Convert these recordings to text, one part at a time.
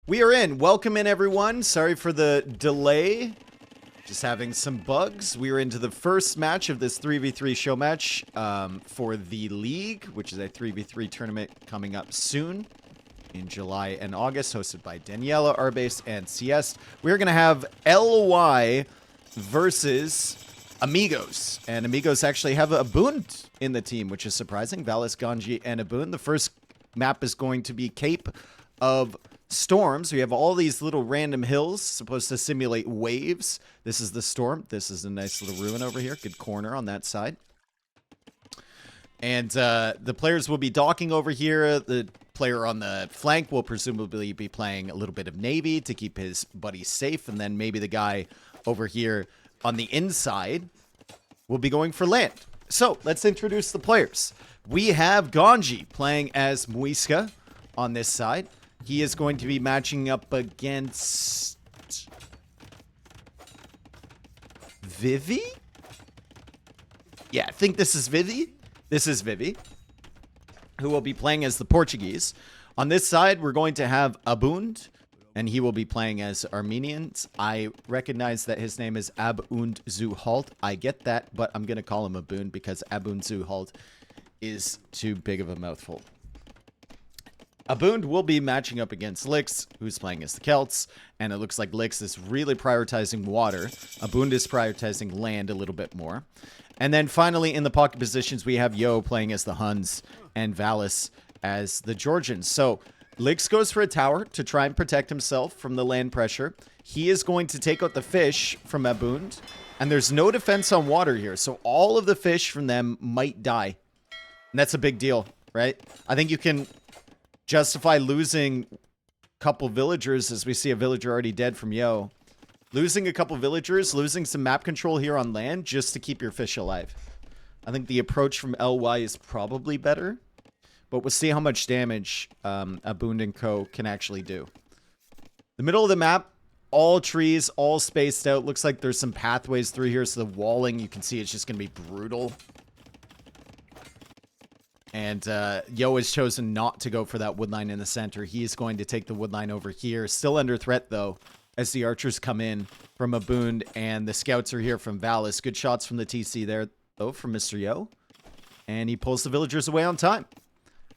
We are in. Welcome in, everyone. Sorry for the delay. Just having some bugs. We are into the first match of this 3v3 show match for the League, which is a 3v3 tournament coming up soon in July and August, hosted by Daniela, Rbase, and Sieste. We're going to have LY versus Amigos. And Amigos actually have a Boon in the team, which is surprising. Valas, Ganji, and a Boon. The first map is going to be Cape of Storms. We have all these little random hills supposed to simulate waves. This is the storm. This is a nice little ruin over here. Good corner on that side. And the players will be docking over here. The player on the flank will presumably be playing a little bit of Navy to keep his buddies safe. And then maybe the guy over here on the inside will be going for land. So let's introduce the players. We have Ganji playing as Muisca on this side. He is going to be matching up against Vivi? Yeah, I think this is Vivi. This is Vivi, who will be playing as the Portuguese. On this side, we're going to have Abund, and he will be playing as Armenians. I recognize that his name is Abund Zuhalt. I get that, but I'm going to call him Abund because Abund Zuhalt is too big of a mouthful. Abund will be matching up against Lix, who's playing as the Celts, and it looks like Lix is really prioritizing water. Abund is prioritizing land a little bit more. And then finally, in the pocket positions, we have Yo playing as the Huns and Valas as the Georgians. So Lix goes for a tower to try and protect himself from the land pressure. He is going to take out the fish from Abund, and there's no defense on water here, so all of the fish from them might die. And that's a big deal, right? I think you can justify losing a couple villagers, as we see a villager already dead from Yo. Losing a couple villagers, losing some map control here on land just to keep your fish alive. I think the approach from LY is probably better, but we'll see how much damage Abund and Co. can actually do. The middle of the map, all trees, all spaced out. Looks like there's some pathways through here, so the walling, you can see it's just going to be brutal. And Yo has chosen not to go for that woodline in the center. He is going to take the woodline over here. Still under threat, though, as the archers come in from Abund, and the scouts are here from Valas. Good shots from the TC there, though, from Mr. Yo. And he pulls the villagers away on time.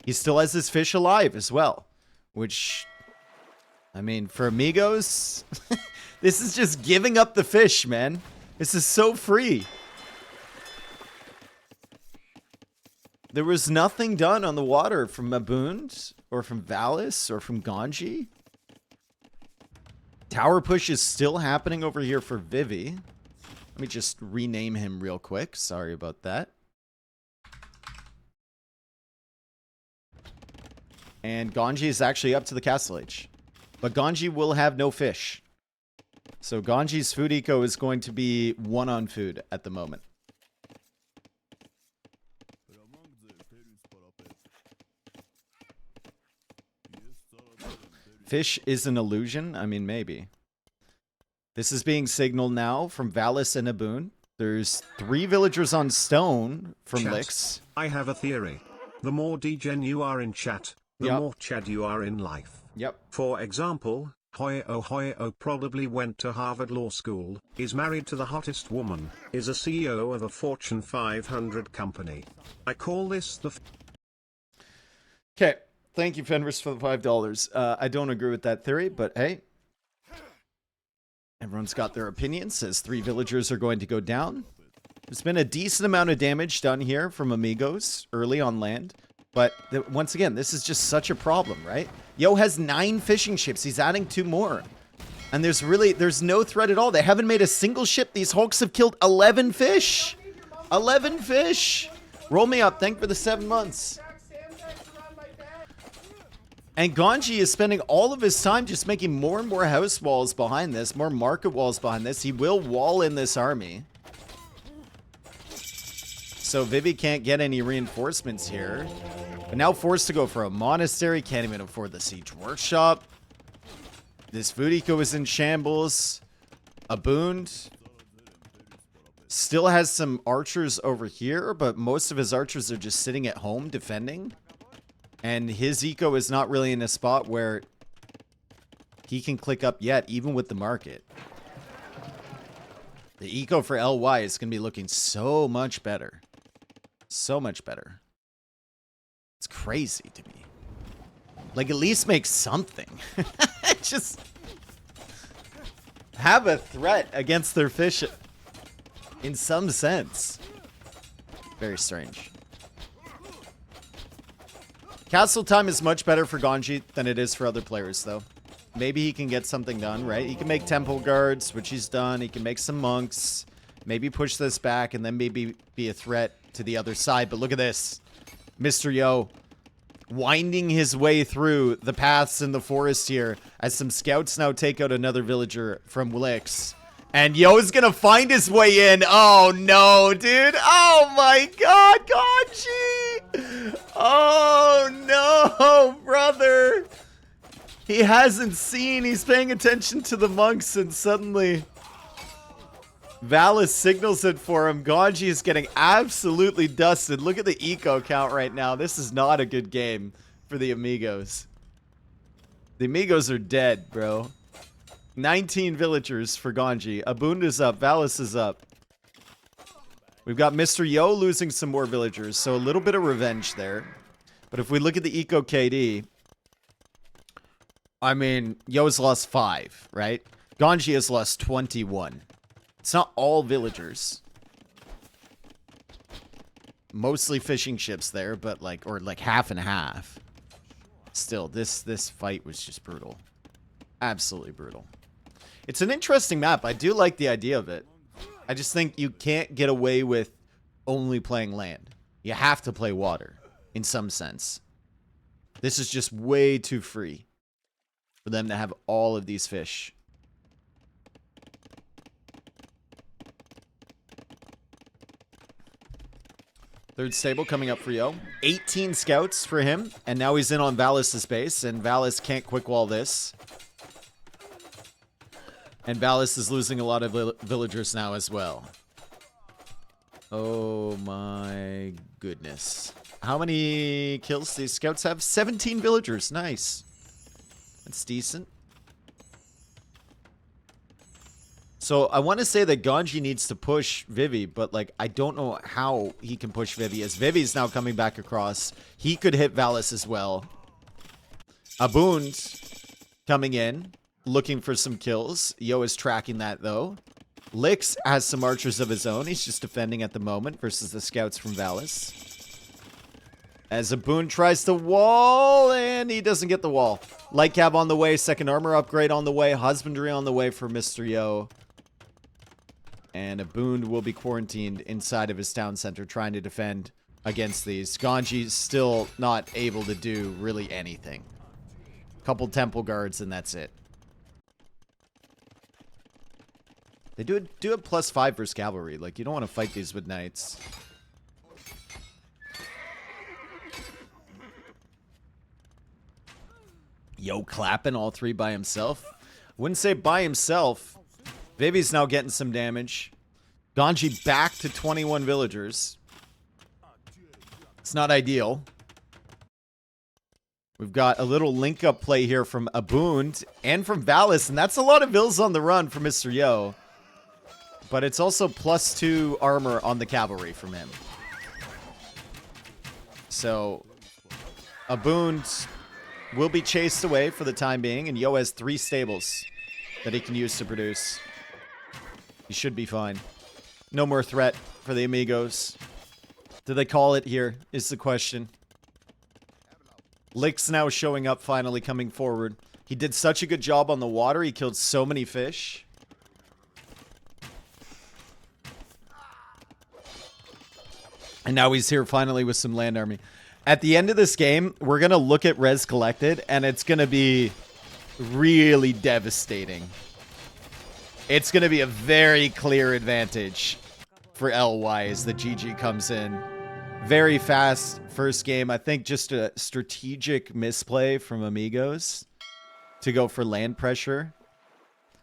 He still has his fish alive as well, which, I mean, for Amigos, this is just giving up the fish, man. This is so free. There was nothing done on the water from Abund or from Valas or from Ganji. Tower push is still happening over here for Vivi. Let me just rename him real quick. Sorry about that. And Ganji is actually up to the castle age. But Ganji will have no fish. So Ganji's food eco is going to be 1 on food at the moment. Fish is an illusion? I mean, maybe. This is being signaled now from Valas and Abund. There's 3 villagers on stone from Chat. Lix. I have a theory. The more degen you are in chat, the more Chad you are in life. Yep. For example, Hoyo probably went to Harvard Law School, is married to the hottest woman, is a CEO of a Fortune 500 company. I call this the... Okay. Thank you, Fenris, for the $5. I don't agree with that theory, but hey. Everyone's got their opinions. Says 3 villagers are going to go down. There's been a decent amount of damage done here from Amigos early on land. But once again, this is just such a problem, right? Yo has 9 fishing ships. He's adding 2 more. And there's no threat at all. They haven't made a single ship. These Hulks have killed 11 fish. 11 fish. Roll me up. Thank you for the 7 months. And Ganji is spending all of his time just making more and more house walls behind this, more market walls behind this. He will wall in this army. So Vivi can't get any reinforcements here. But now forced to go for a monastery. Can't even afford the siege workshop. This food eco is in shambles. Abund still has some archers over here, but most of his archers are just sitting at home defending. And his eco is not really in a spot where he can click up yet, even with the market. The eco for LY is going to be looking so much better. So much better. It's crazy to me. Like, at least make something. Just have a threat against their fish in some sense. Very strange. Castle time is much better for Ganji than it is for other players, though. Maybe he can get something done, right? He can make temple guards, which he's done. He can make some monks. Maybe push this back and then maybe be a threat to the other side. But look at this. Mr. Yo winding his way through the paths in the forest here as some scouts now take out another villager from Lix. And Yo is going to find his way in. Oh, no, dude. Oh, my God, Ganji. Oh, no, brother. He hasn't seen. He's paying attention to the monks, and suddenly Valas signals it for him. Ganji is getting absolutely dusted. Look at the eco count right now. This is not a good game for the Amigos. The Amigos are dead, bro. 19 villagers for Ganji. Abund is up. Valas is up. We've got Mr. Yo losing some more villagers, so a little bit of revenge there. But if we look at the eco KD, I mean, Yo's lost 5, right? Ganji has lost 21. It's not all villagers. Mostly fishing ships there, but like, or like half and half. Still, this fight was just brutal. Absolutely brutal. It's an interesting map. I do like the idea of it. I just think you can't get away with only playing land. You have to play water, in some sense. This is just way too free for them to have all of these fish. Third stable coming up for Yo. 18 scouts for him, and now he's in on Valas' base, and Valas can't quick wall this. And Valas is losing a lot of villagers now as well. Oh my goodness. How many kills these scouts have? 17 villagers. Nice. That's decent. So I want to say that Ganji needs to push Vivi, but like I don't know how he can push Vivi, as Vivi's now coming back across. He could hit Valas as well. Abund coming in, looking for some kills. Yo is tracking that though. Lix has some archers of his own. He's just defending at the moment versus the scouts from Valas. As Abund tries to wall, and he doesn't get the wall. Light cab on the way, second armor upgrade on the way, husbandry on the way for Mr. Yo. And Abund will be quarantined inside of his town center trying to defend against these. Ganji's still not able to do really anything. Couple temple guards and that's it. They do a +5 versus cavalry. Like, you don't want to fight these with knights. Yo clapping all 3 by himself. Wouldn't say by himself. Vivi's now getting some damage. Ganji back to 21 villagers. It's not ideal. We've got a little link-up play here from Abund and from Valas, and that's a lot of vills on the run for Mr. Yo. But it's also +2 armor on the cavalry from him. So, Abund will be chased away for the time being, and Yo has 3 stables that he can use to produce. He should be fine. No more threat for the Amigos. Do they call it here, is the question. Lick's now showing up, finally coming forward. He did such a good job on the water. He killed so many fish. And now he's here finally with some land army. At the end of this game, we're going to look at res collected, and it's going to be really devastating. It's going to be a very clear advantage for LY as the GG comes in. Very fast first game. I think just a strategic misplay from Amigos to go for land pressure.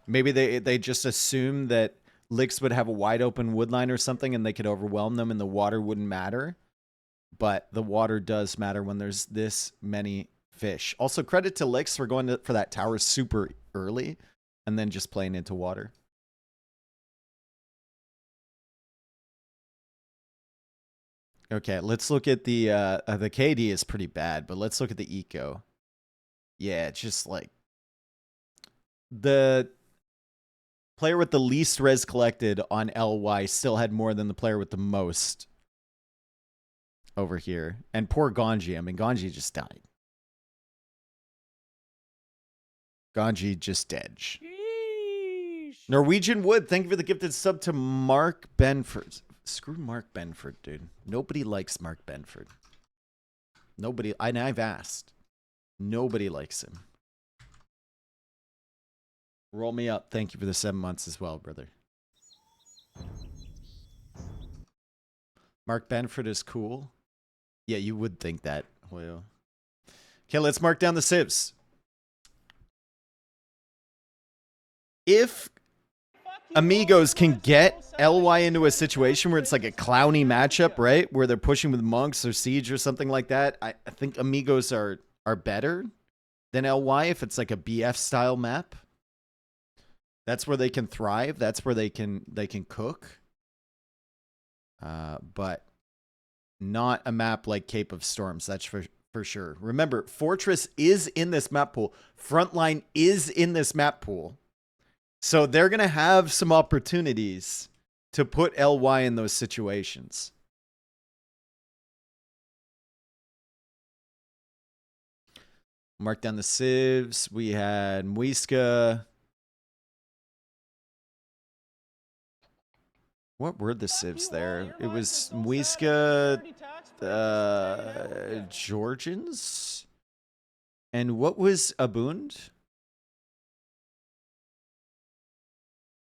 Maybe they just assumed that Lix would have a wide open woodline or something and they could overwhelm them and the water wouldn't matter. But the water does matter when there's this many fish. Also, credit to Lix for going for that tower super early and then just playing into water. Okay, let's look at the KD is pretty bad, but let's look at the eco. Yeah, it's just like the player with the least res collected on LY still had more than the player with the most over here. And poor Ganji. I mean, Ganji just died. Ganji just dead. Norwegian Wood, thank you for the gifted sub to Mark Benford. Screw Mark Benford, dude. Nobody likes Mark Benford. Nobody, and I've asked. Nobody likes him. Roll me up. Thank you for the 7 months as well, brother. Mark Benford is cool. Yeah, you would think that. Well, okay, let's mark down the civs. If Amigos can get LY into a situation where it's like a clowny matchup, right? Where they're pushing with monks or siege or something like that, I think Amigos are better than LY if it's like a BF style map. That's where they can thrive. That's where they can cook. But not a map like Cape of Storms. That's for sure. Remember, Fortress is in this map pool. Frontline is in this map pool. So they're going to have some opportunities to put LY in those situations. Mark down the civs. We had Muisca. What were the civs there? It was Muisca, Georgians. And what was Abund?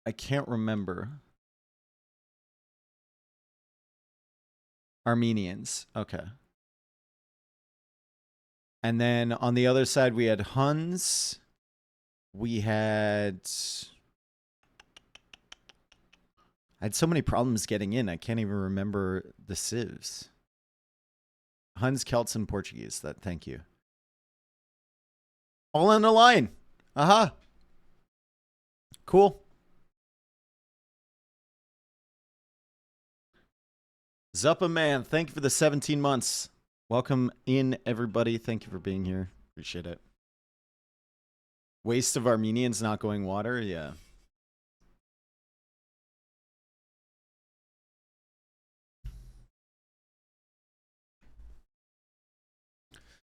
I can't remember. Armenians. Okay. And then on the other side, we had Huns. We had... I had so many problems getting in. I can't even remember the civs. Huns, Celts, and Portuguese. Thank you. All in a line. Aha. Cool. Zuppa Man, thank you for the 17 months. Welcome in, everybody. Thank you for being here. Appreciate it. Waste of Armenians not going water? Yeah.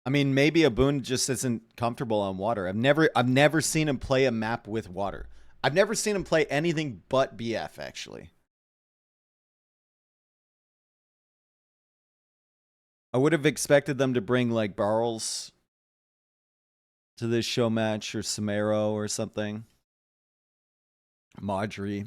I mean, maybe Abund just isn't comfortable on water. I've never seen him play a map with water. I've never seen him play anything but BF, actually. I would have expected them to bring like Barrels to this show match or Samaro or something. Marjorie.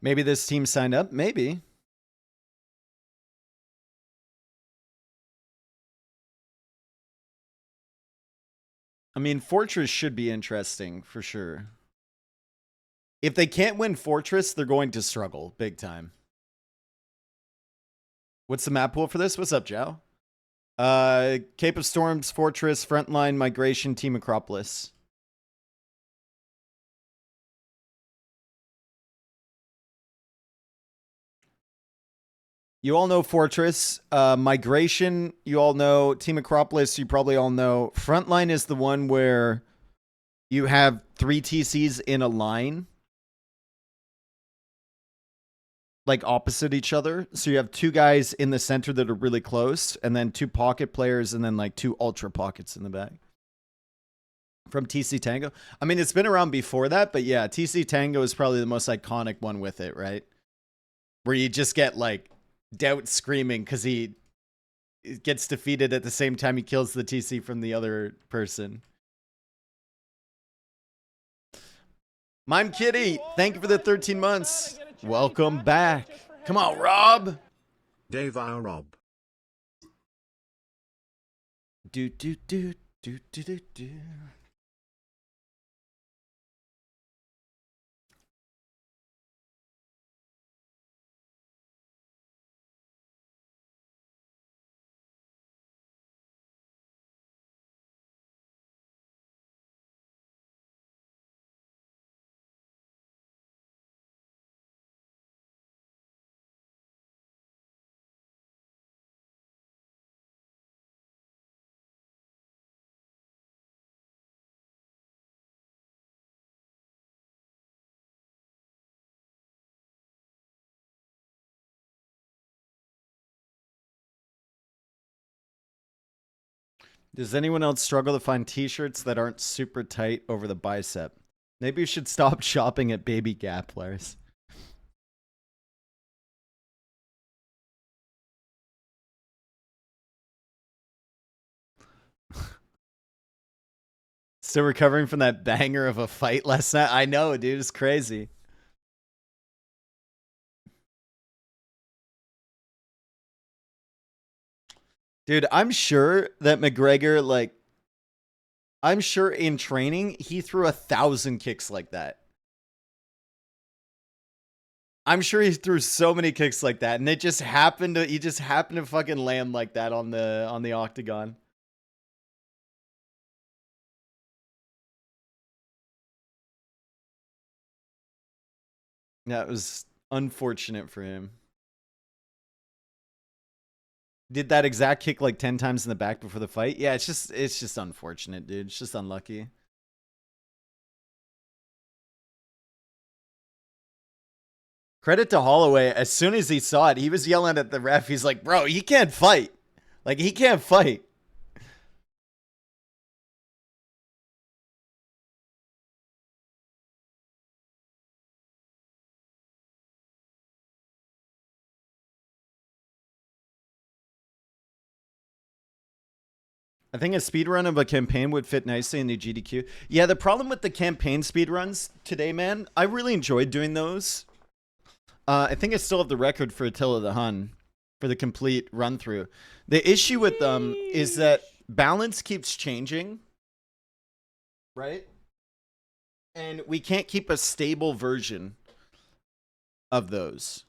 Maybe this team signed up. Maybe. I mean, Fortress should be interesting for sure. If they can't win Fortress, they're going to struggle big time. What's the map pool for this? What's up, Joe? Cape of Storms, Fortress, Frontline, Migration, Team Acropolis. You all know Fortress. Migration, you all know. Team Acropolis, you probably all know. Frontline is the one where you have 3 TCs in a line, like opposite each other. So you have 2 guys in the center that are really close, and then 2 pocket players, and then like 2 ultra pockets in the back. From TC Tango. I mean, it's been around before that, but yeah, TC Tango is probably the most iconic one with it, right? Where you just get like Doubt screaming because he gets defeated at the same time he kills the TC from the other person. Mime Kitty, thank you for the 13 months. Welcome back. Come on, Rob. Dave Rob. Do, do, do, do, do, do, do. Does anyone else struggle to find t-shirts that aren't super tight over the bicep? Maybe you should stop shopping at Baby Gap, Lars. Still recovering from that banger of a fight last night? I know, dude. It's crazy. Dude, I'm sure that McGregor, like, I'm sure in training, he threw 1,000 kicks like that. I'm sure he threw so many kicks like that, and he just happened to fucking land like that on the octagon. That was unfortunate for him. Did that exact kick like 10 times in the back before the fight? Yeah, it's just unfortunate, dude. It's just unlucky. Credit to Holloway. As soon as he saw it, he was yelling at the ref. He's like, bro, he can't fight. Like, he can't fight. I think a speedrun of a campaign would fit nicely in the GDQ. Yeah, the problem with the campaign speedruns today, man, I really enjoyed doing those. I think I still have the record for Attila the Hun for the complete run through. The issue with them is that balance keeps changing, right? And we can't keep a stable version of those.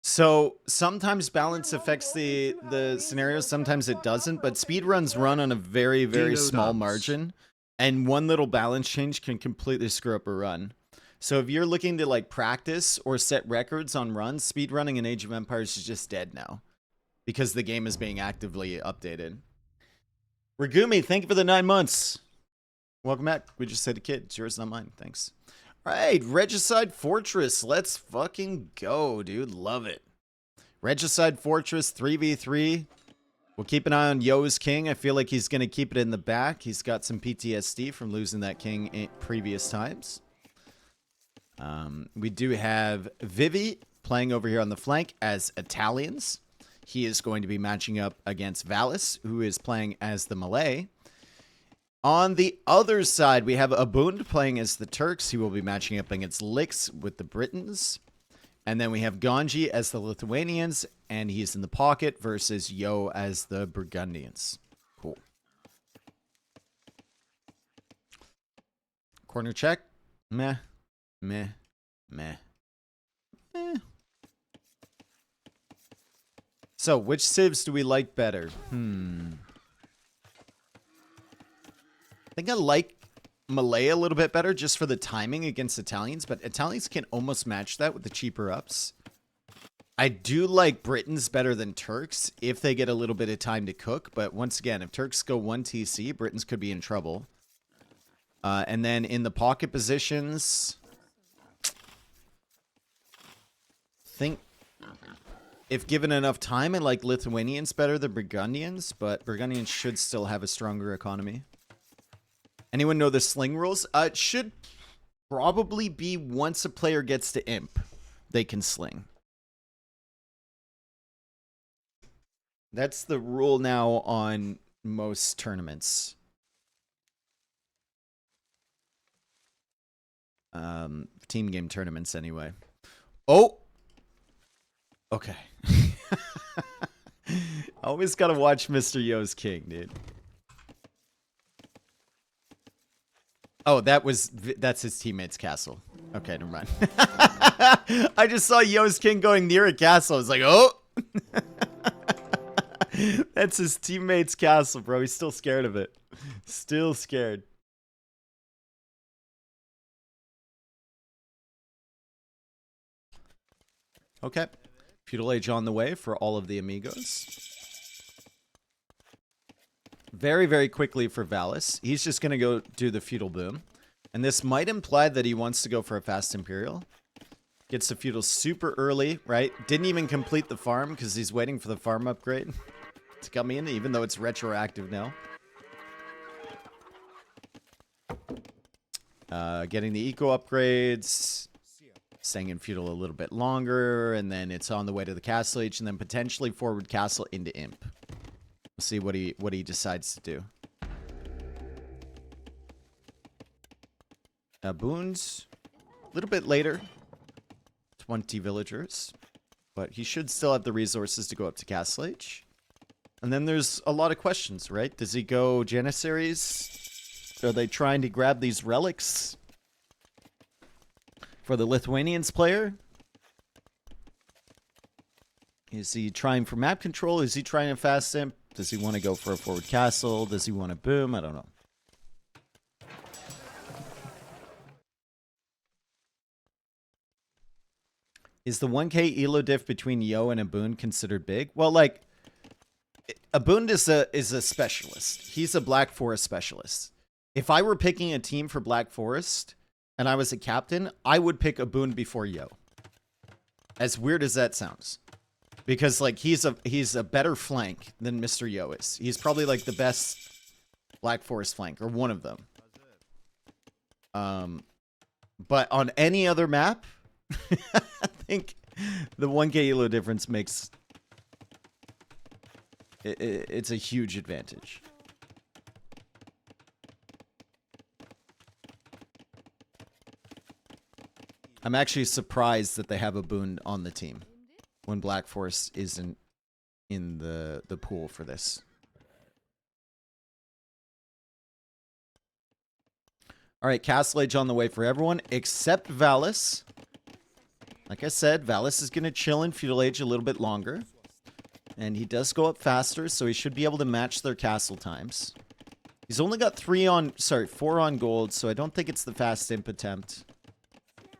So sometimes balance affects the scenarios, sometimes it doesn't, but speedruns run on a very, very small margin, and one little balance change can completely screw up a run. So if you're looking to like practice or set records on runs, speedrunning in Age of Empires is just dead now because the game is being actively updated. Ragumi, thank you for the 9 months. Welcome back. We just said a kid. It's yours, not mine. Thanks. All right, Regicide Fortress. Let's fucking go, dude. Love it. Regicide Fortress 3v3. We'll keep an eye on Yo's King. I feel like he's going to keep it in the back. He's got some PTSD from losing that king in previous times. We do have Vivi playing over here on the flank as Italians. He is going to be matching up against Valas, who is playing as the Malay. On the other side, we have Abund playing as the Turks. He will be matching up against Lix with the Britons. And then we have Ganji as the Lithuanians, and he's in the pocket versus Yo as the Burgundians. Cool. Corner check. Meh. Meh. Meh. Meh. So, which civs do we like better? I think I like Malay a little bit better just for the timing against Italians, but Italians can almost match that with the cheaper ups. I do like Britons better than Turks if they get a little bit of time to cook, but once again, if Turks go 1 TC, Britons could be in trouble. And then in the pocket positions, I think if given enough time, I like Lithuanians better than Burgundians, but Burgundians should still have a stronger economy. Anyone know the sling rules? It should probably be once a player gets to imp, they can sling. That's the rule now on most tournaments. Team game tournaments anyway. Oh! Okay. Always gotta watch Mr. Yo's King, dude. Oh, that's his teammate's castle. Okay, never mind. I just saw Yo's King going near a castle. I was like, oh! That's his teammate's castle, bro. He's still scared of it. Still scared. Okay. Feudal Age on the way for all of the Amigos. Very, very quickly for Valas. He's just going to go do the Feudal Boom. And this might imply that he wants to go for a Fast Imperial. Gets the Feudal super early, right? Didn't even complete the farm because he's waiting for the farm upgrade to come in, even though it's retroactive now. Getting the eco upgrades, staying in feudal a little bit longer, and then it's on the way to the castle age, and then potentially forward castle into imp. We'll see what he decides to do. Boons, a little bit later, 20 villagers, but he should still have the resources to go up to castle age. And then there's a lot of questions, right? Does he go Janissaries? Are they trying to grab these relics for the Lithuanians player? Is he trying for map control? Is he trying to fast imp? Does he want to go for a forward castle? Does he want to boom? I don't know. Is the 1k elo diff between Yo and Aboon considered big? Well, like, Aboon is a specialist. He's a Black Forest specialist. If I were picking a team for Black Forest and I was a captain, I would pick Aboon before Yo. As weird as that sounds. Because like he's a better flank than Mr. Yo is. He's probably like the best Black Forest flank, or one of them. But on any other map, I think the 1k elo difference makes it's a huge advantage. I'm actually surprised that they have a boon on the team when Black Forest isn't in the pool for this. All right, Castle Age on the way for everyone except Valas. Like I said, Valas is going to chill in Feudal Age a little bit longer. And he does go up faster, so he should be able to match their castle times. He's only got 4 on gold, so I don't think it's the fast imp attempt.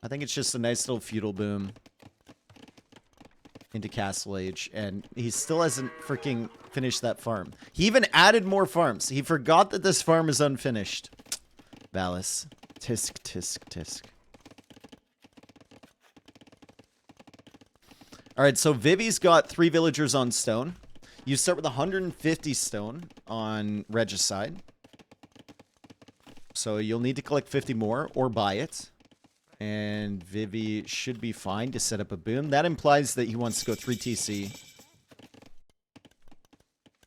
I think it's just a nice little feudal boom into Castle Age, and he still hasn't freaking finished that farm. He even added more farms. He forgot that this farm is unfinished. Valas. Tisk, tisk, tisk. Alright, so Vivi's got 3 villagers on stone. You start with 150 stone on Regicide. So you'll need to collect 50 more or buy it. And Vivi should be fine to set up a boom. That implies that he wants to go 3 TC.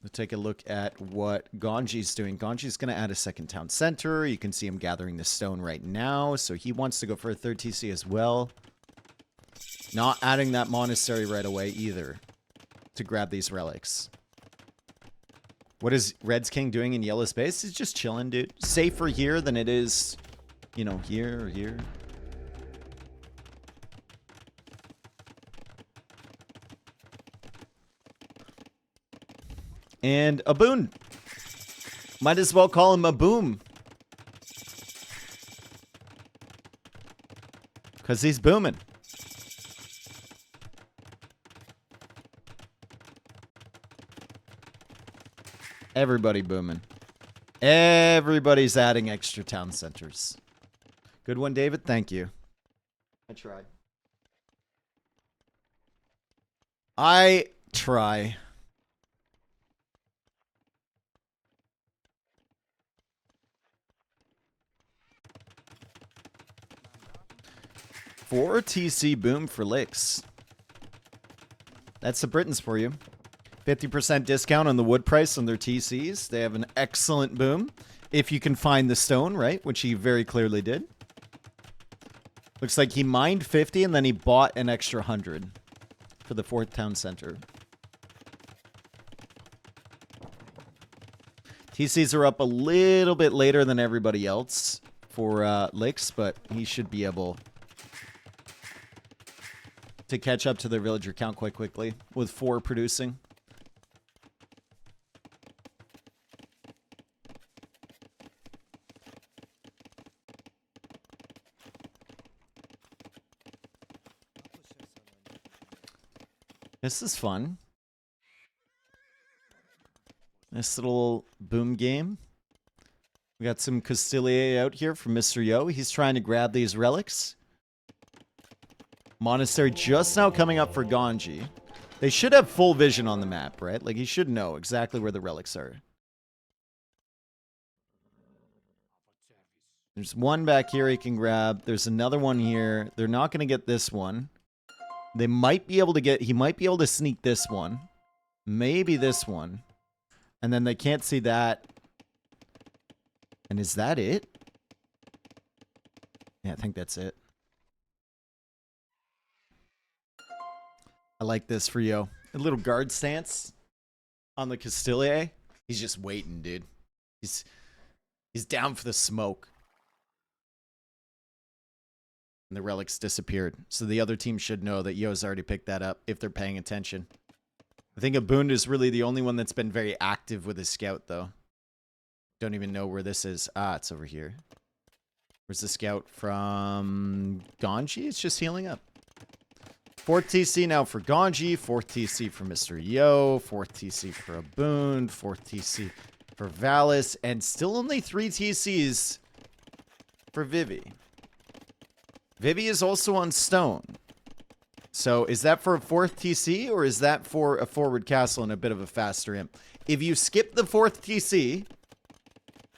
We'll take a look at what Ganji's doing. Ganji's going to add a second town center. You can see him gathering the stone right now. So he wants to go for a 3rd TC as well. Not adding that monastery right away either to grab these relics. What is Red's King doing in Yellow's base? He's just chilling, dude. Safer here than it is, you know, here or here. And a boon. Might as well call him a boom. Because he's booming. Everybody booming. Everybody's adding extra town centers. Good one, David. Thank you. I tried. I try. Four TC boom for licks. That's the Britons for you. 50% discount on the wood price on their TCs. They have an excellent boom. If you can find the stone, right? Which he very clearly did. Looks like he mined 50 and then he bought an extra 100 for the 4th town center. TCs are up a little bit later than everybody else for licks, but he should be able to catch up to their villager count quite quickly with 4 producing. This is fun. Nice little boom game. We got some Castilier out here from Mr. Yo. He's trying to grab these relics. Monastery just now coming up for Ganji. They should have full vision on the map, right? Like, he should know exactly where the relics are. There's one back here he can grab. There's another one here. They're not going to get this one. They might be able to get... He might be able to sneak this one. Maybe this one. And then they can't see that. And is that it? Yeah, I think that's it. I like this for Yo. A little guard stance on the Castilier. He's just waiting, dude. He's down for the smoke. And the relics disappeared. So the other team should know that Yo's already picked that up if they're paying attention. I think Abund is really the only one that's been very active with his scout, though. Don't even know where this is. Ah, it's over here. Where's the scout from Ganji? It's just healing up. 4th TC now for Ganji. 4th TC for Mr. Yo. 4th TC for Abund. 4th TC for Valas. And still only 3 TCs for Vivi. Vivi is also on stone. So is that for a 4th TC or is that for a forward castle and a bit of a faster imp? If you skip the 4th TC,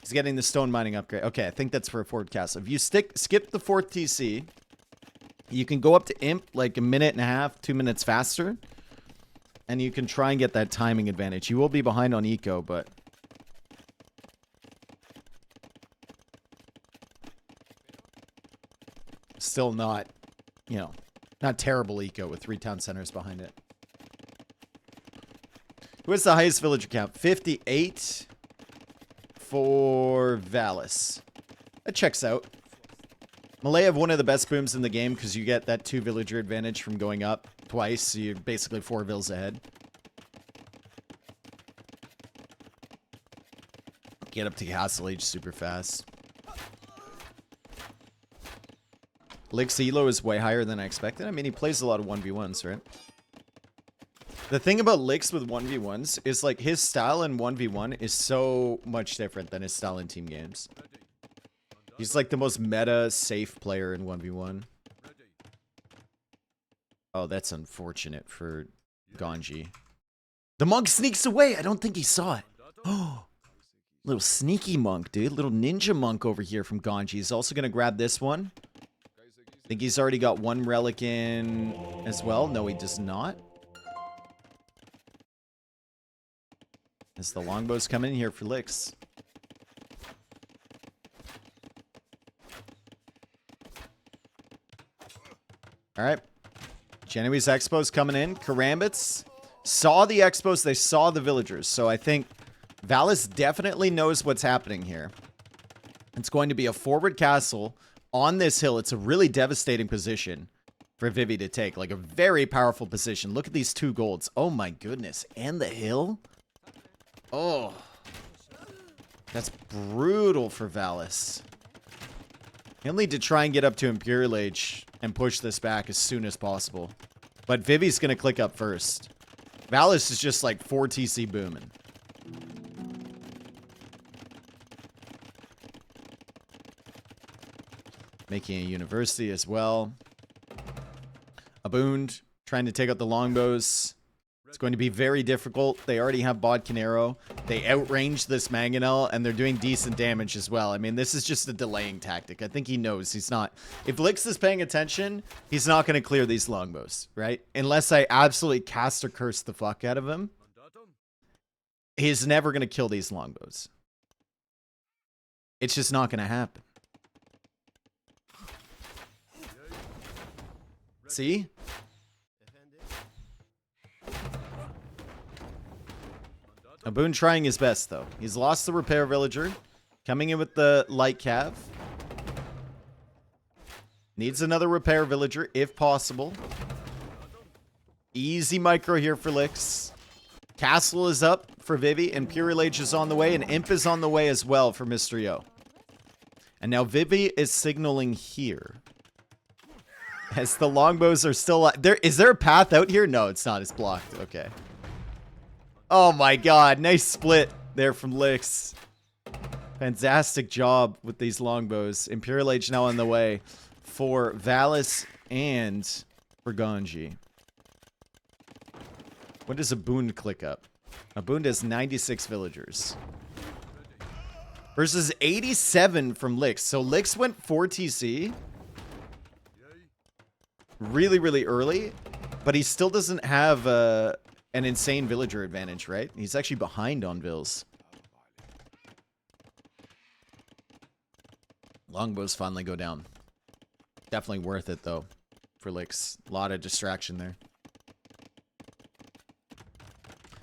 he's getting the stone mining upgrade. Okay, I think that's for a forward castle. If you skip the 4th TC, you can go up to imp like a minute and a half, 2 minutes faster. And you can try and get that timing advantage. You will be behind on eco, but... still not, you know, not terrible eco with 3 town centers behind it. Who has the highest villager count? 58 for Valas. That checks out. Malay have one of the best booms in the game because you get that 2 villager advantage from going up twice. So you're basically 4 vills ahead. Get up to castle age super fast. Lick's elo is way higher than I expected. I mean, he plays a lot of 1v1s, right? The thing about Lick's with 1v1s is, like, his style in 1v1 is so much different than his style in team games. He's, like, the most meta, safe player in 1v1. Oh, that's unfortunate for Ganji. The monk sneaks away! I don't think he saw it. Oh, little sneaky monk, dude. Little ninja monk over here from Ganji. He's also gonna grab this one. I think he's already got 1 relic in as well. No, he does not. As the longbows come in here for licks. Alright. Genoese Expos coming in. Karambits saw the Expos. They saw the villagers. So I think Valas definitely knows what's happening here. It's going to be a forward castle on this hill. It's a really devastating position for Vivi to take. Like a very powerful position. Look at these 2 golds. Oh my goodness. And the hill? Oh. That's brutal for Valas. He'll need to try and get up to Imperial Age and push this back as soon as possible. But Vivi's going to click up first. Valas is just like 4 TC booming. Making a university as well. Abund trying to take out the longbows. It's going to be very difficult. They already have Bodkin Arrow. They outrange this Mangonel, and they're doing decent damage as well. I mean, this is just a delaying tactic. I think he knows he's not... If Lix is paying attention, he's not going to clear these longbows, right? Unless I absolutely cast or curse the fuck out of him. He's never going to kill these longbows. It's just not going to happen. See? Abund trying his best, though. He's lost the repair villager. Coming in with the light cav. Needs another repair villager, if possible. Easy micro here for Lix. Castle is up for Vivi, and Imperial Age is on the way, and Imp is on the way as well for Mr. Yo. And now Vivi is signaling here. As the longbows are still... Is there a path out here? No, it's not. It's blocked. Okay. Oh my god. Nice split there from Lix. Fantastic job with these longbows. Imperial Age now on the way for Valas and for Ganji. What does Abund click up? Abund has 96 villagers. versus 87 from Lix. So Lix went 4 TC really, really early, but he still doesn't have an insane villager advantage, right? He's actually behind on Vills. Longbows finally go down. Definitely worth it, though, for Lix. A lot of distraction there.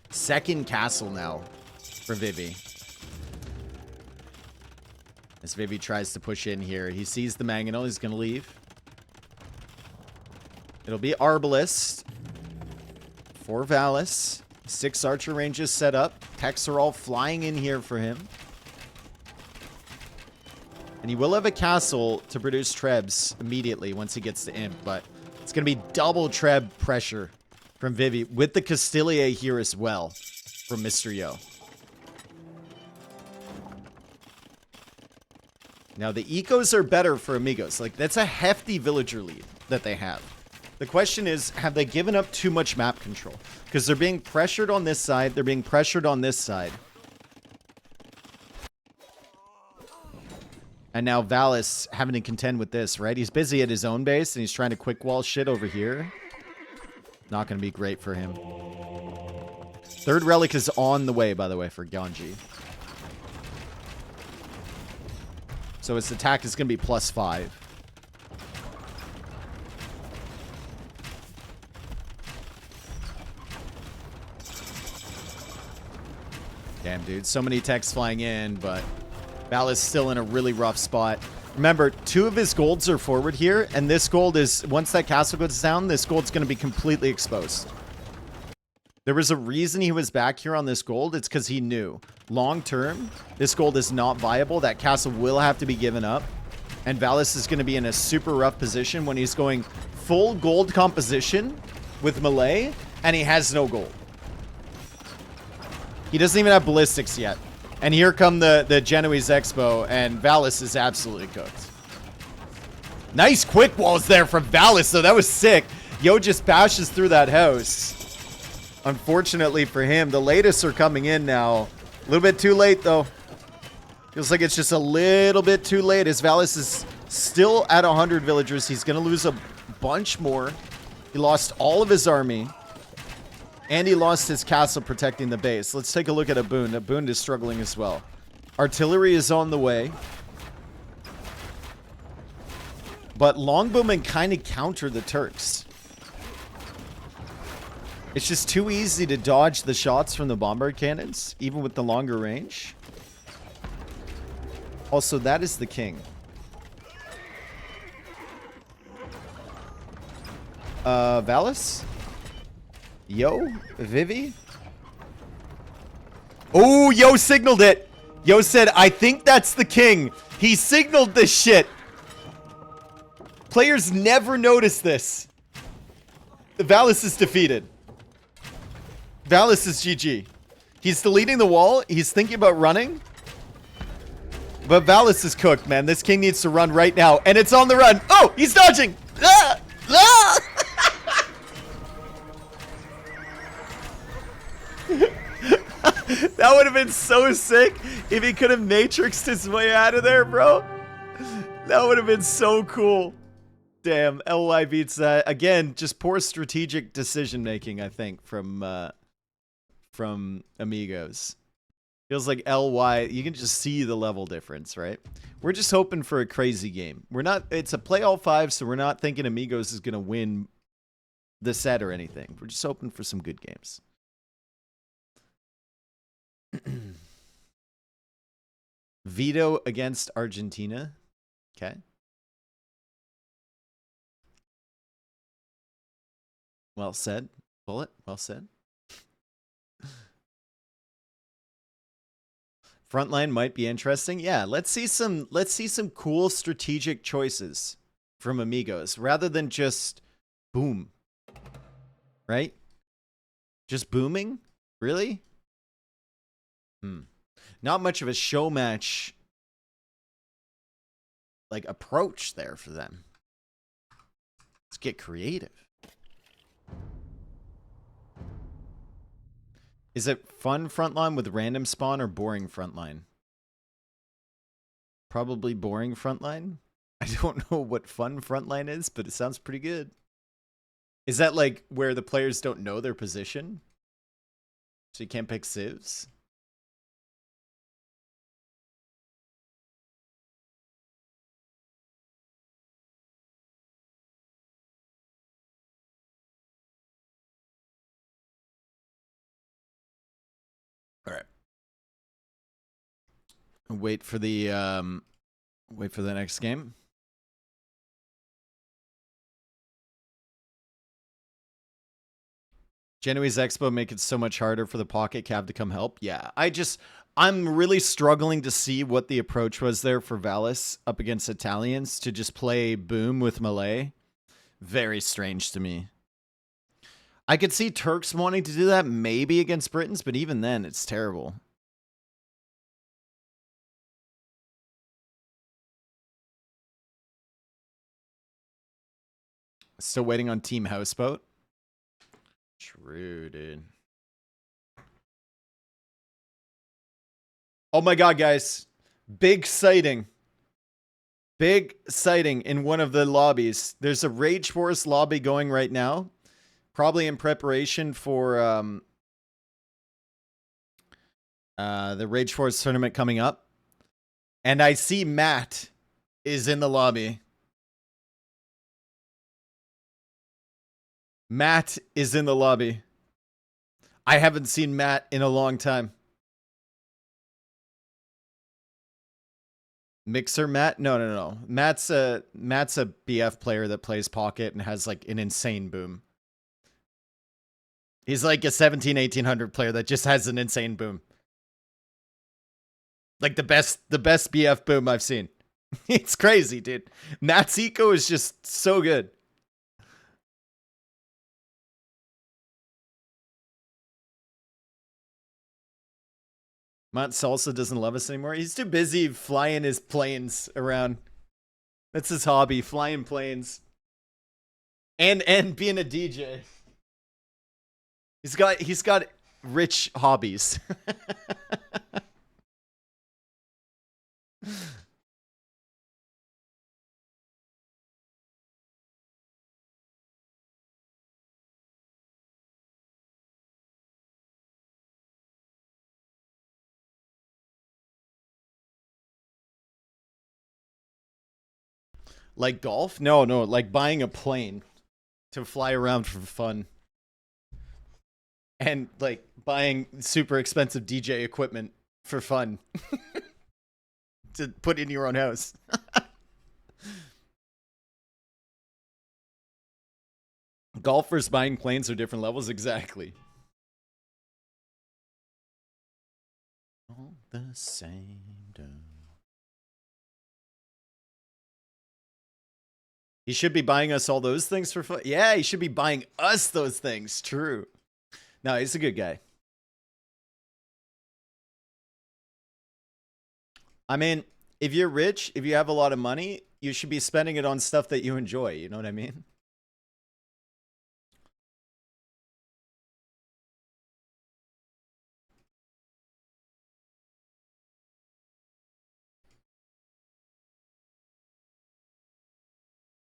Second castle now for Vivi. As Vivi tries to push in here. He sees the Mangonel. He's going to leave. It'll be Arbalest for Valas. 6 archer ranges set up. Techs are all flying in here for him. And he will have a castle to produce Trebs immediately once he gets to Imp. But it's going to be double Treb pressure from Vivi. With the Castilier here as well from Mr. Yo. Now, the ecos are better for Amigos. Like, that's a hefty villager lead that they have. The question is, have they given up too much map control? Because they're being pressured on this side. They're being pressured on this side. And now Valas having to contend with this, right? He's busy at his own base, and he's trying to quick wall shit over here. Not going to be great for him. Third relic is on the way, by the way, for Ganji. So his attack is going to be +5. Damn, dude. So many techs flying in, but Val is still in a really rough spot. Remember, 2 of his golds are forward here, and this gold is, once that castle goes down, this gold's going to be completely exposed. There was a reason he was back here on this gold. It's because he knew, long term, this gold is not viable. That castle will have to be given up, and Valas is going to be in a super rough position when he's going full gold composition with melee, and he has no gold. He doesn't even have ballistics yet. And here come the Genoese Expo, and Valas is absolutely cooked. Nice quick walls there from Valas, though. That was sick. Yo just bashes through that house. Unfortunately for him, the latest are coming in now. A little bit too late, though. Feels like it's just a little bit too late, as Valas is still at 100 villagers. He's going to lose a bunch more. He lost all of his army. And he lost his castle protecting the base. Let's take a look at Aboon. Aboon is struggling as well. Artillery is on the way. But Longbowmen kind of counter the Turks. It's just too easy to dodge the shots from the bombard cannons, even with the longer range. Also, that is the king. Valas? Yo, Vivi? Oh, Yo signaled it. Yo said, I think that's the king. He signaled this shit. Players never notice this. Valas is defeated. Valas is GG. He's deleting the wall. He's thinking about running. But Valas is cooked, man. This king needs to run right now. And it's on the run. Oh, he's dodging. Ah! Ah! That would have been so sick if he could have matrixed his way out of there, bro. That would have been so cool. Damn, LY beats that. Again, just poor strategic decision making, I think, from Amigos. Feels like LY, you can just see the level difference, right? We're just hoping for a crazy game. We're not, it's a play all 5, so we're not thinking Amigos is going to win the set or anything. We're just hoping for some good games. Veto against Argentina. Okay. Well said. Bullet. Well said. Frontline might be interesting. Yeah, let's see some cool strategic choices from Amigos rather than just boom. Right? Just booming? Really? Not much of a Showmatch like approach there for them. Let's get creative. Is it fun frontline with random spawn or boring frontline? Probably boring frontline. I don't know what fun frontline is, but it sounds pretty good. Is that like where the players don't know their position? So you can't pick civs? All right. Wait for the next game. Genoese Expo make it so much harder for the pocket cav to come help. Yeah, I'm really struggling to see what the approach was there for Valas up against Italians to just play boom with Malay. Very strange to me. I could see Turks wanting to do that maybe against Britons, but even then, it's terrible. Still waiting on Team Houseboat. True, dude. Oh my god, guys. Big sighting. Big sighting in one of the lobbies. There's a Rage Force lobby going right now. Probably in preparation for the Rage Force tournament coming up. And I see Matt is in the lobby. Matt is in the lobby. I haven't seen Matt in a long time. Mixer Matt? No. Matt's a BF player that plays pocket and has like an insane boom. He's like a 1800 player that just has an insane boom. Like the best BF boom I've seen. It's crazy, dude. Matt's eco is just so good. Matt Salsa doesn't love us anymore. He's too busy flying his planes around. That's his hobby, flying planes. And being a DJ. He's got rich hobbies. Like golf? No, like buying a plane to fly around for fun. And like buying super expensive DJ equipment for fun. To put in your own house. Golfers buying planes are different levels, exactly. All the same. He should be buying us all those things for fun. Yeah, he should be buying us those things. True. No, he's a good guy. I mean, if you're rich, if you have a lot of money, you should be spending it on stuff that you enjoy. You know what I mean?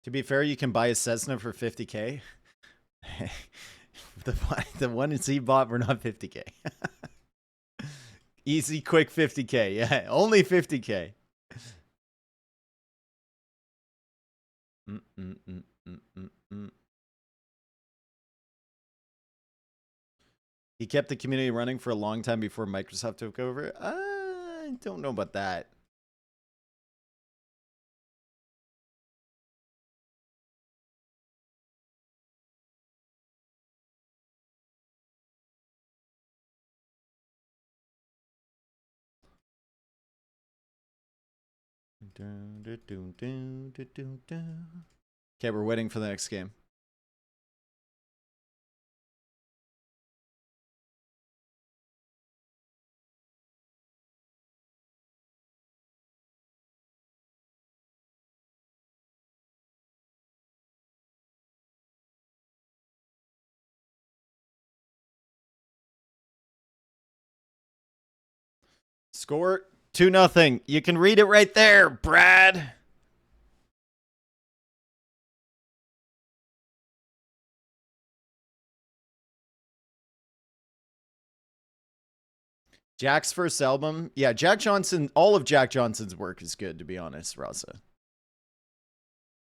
To be fair, you can buy a Cessna for 50K. The one he bought were not 50K. Easy, quick 50K. Yeah, only 50K. He kept the community running for a long time before Microsoft took over. I don't know about that. Okay, we're waiting for the next game. Score 2-0. You can read it right there, Brad. Jack's first album. Yeah, Jack Johnson, all of Jack Johnson's work is good, to be honest, Rasa.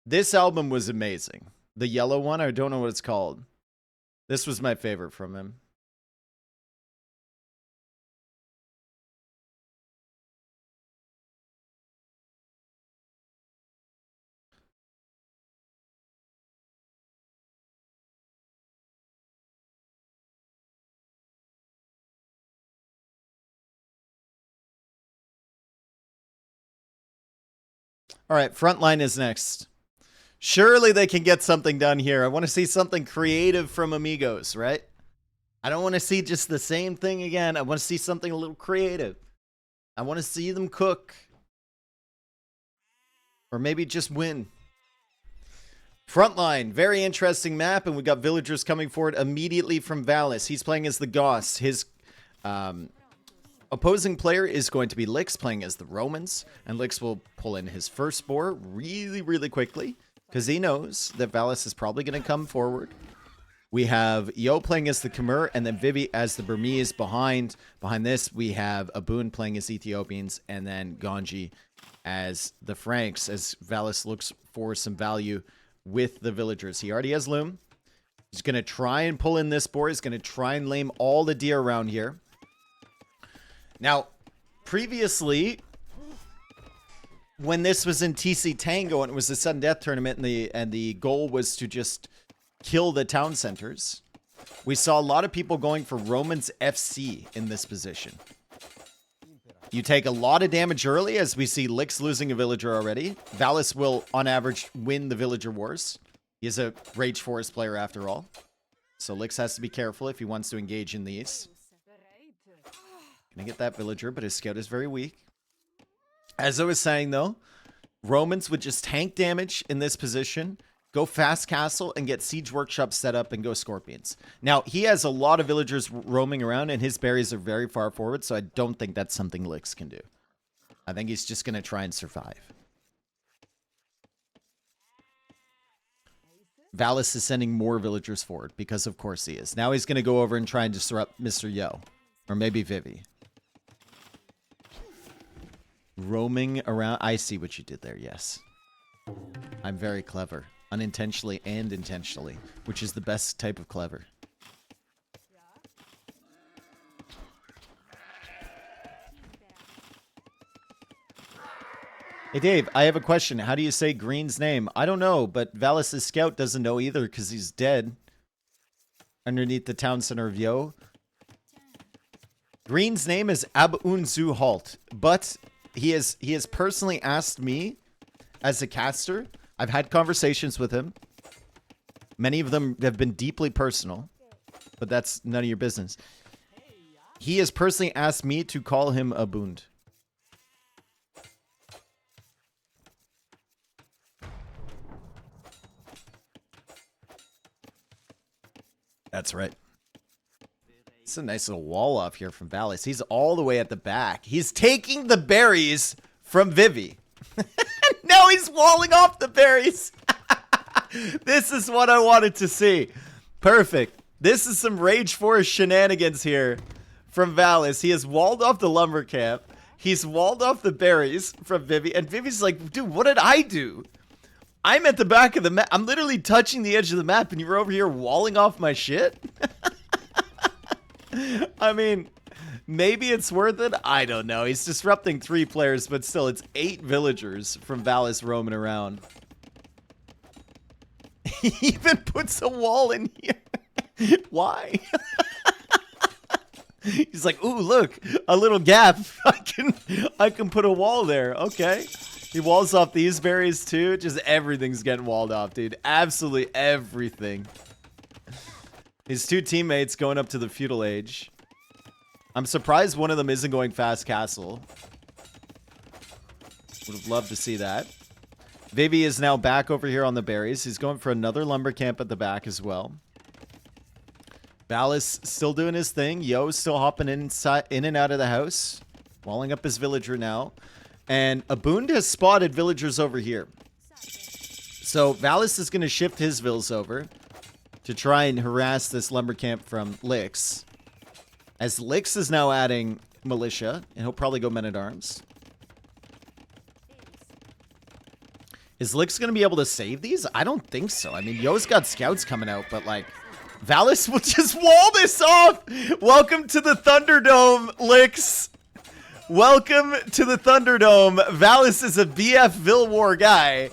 This album was amazing. The yellow one, I don't know what it's called. This was my favorite from him. All right, Frontline is next. Surely they can get something done here. I want to see something creative from Amigos, right? I don't want to see just the same thing again. I want to see something a little creative. I want to see them cook. Or maybe just win. Frontline, very interesting map, and we got villagers coming forward immediately from Valas. He's playing as the Goss. His opposing player is going to be Lix, playing as the Romans, and Lix will pull in his first spore really, really quickly, because he knows that Valas is probably going to come forward. We have Yo playing as the Khmer, and then Vivi as the Burmese behind. Behind this, we have Aboon playing as Ethiopians, and then Ganji as the Franks, as Valas looks for some value with the villagers. He already has Loom. He's going to try and pull in this boar. He's going to try and lame all the deer around here. Now, previously, when this was in TC Tango and it was a sudden death tournament and the goal was to just kill the town centers, we saw a lot of people going for Romans FC in this position. You take a lot of damage early, as we see Lix losing a villager already. Valas will, on average, win the villager wars. He is a Rage Forest player after all. So Lix has to be careful if he wants to engage in these. Gonna get that villager, but his scout is very weak. As I was saying, though, Romans would just tank damage in this position, go fast castle, and get siege workshop set up and go scorpions. Now, he has a lot of villagers roaming around, and his berries are very far forward, so I don't think that's something Lix can do. I think he's just gonna try and survive. Valas is sending more villagers forward, because of course he is. Now he's gonna go over and try and disrupt Mr. Yo. Or maybe Vivi. Roaming around. I see what you did there, yes. I'm very clever. Unintentionally and intentionally. Which is the best type of clever. Hey Dave, I have a question. How do you say Green's name? I don't know, but Valis' scout doesn't know either because he's dead. Underneath the town center of Yo. Green's name is Abunzu Halt, but he has personally asked me as a caster. I've had conversations with him. Many of them have been deeply personal, but that's none of your business. He has personally asked me to call him Abund. That's right. It's a nice little wall off here from Valis. He's all the way at the back. He's taking the berries from Vivi. Now he's walling off the berries. This is what I wanted to see. Perfect. This is some Rage Forest shenanigans here from Valis. He has walled off the lumber camp. He's walled off the berries from Vivi. And Vivi's like, dude, what did I do? I'm at the back of the map. I'm literally touching the edge of the map and you're over here walling off my shit? I mean, maybe it's worth it. I don't know. He's disrupting 3 players, but still, it's 8 villagers from Valis roaming around. He even puts a wall in here. Why? He's like, ooh, look, a little gap. I can put a wall there. Okay. He walls off these berries too. Just everything's getting walled off, dude. Absolutely everything. His 2 teammates going up to the feudal age. I'm surprised one of them isn't going fast castle. Would have loved to see that. Vivi is now back over here on the berries. He's going for another lumber camp at the back as well. Valis still doing his thing. Yo's still hopping in and out of the house. Walling up his villager now. And Abund has spotted villagers over here. So Valas is going to shift his vills over to try and harass this lumber camp from Lix. As Lix is now adding militia, and he'll probably go men-at-arms. Is Lix going to be able to save these? I don't think so. I mean, Yo's got scouts coming out, but like, Valas will just wall this off. Welcome to the Thunderdome, Lix. Welcome to the Thunderdome. Valas is a BF Vil War guy.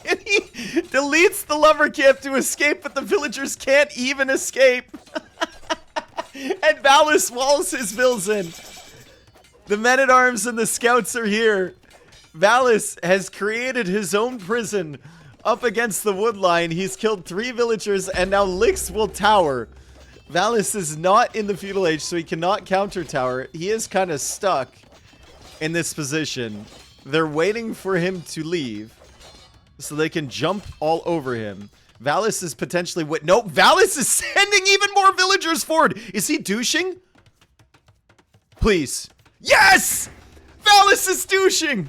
And he deletes the lumber camp to escape, but the villagers can't even escape. And Valas walls his vills in. The men-at-arms and the scouts are here. Valas has created his own prison up against the wood line. He's killed 3 villagers, and now Lix will tower. Valas is not in the feudal age, so he cannot counter tower. He is kind of stuck in this position. They're waiting for him to leave so they can jump all over him. Valas is potentially... Nope, Valas is sending even more villagers forward. Is he douching? Please. Yes! Valas is douching!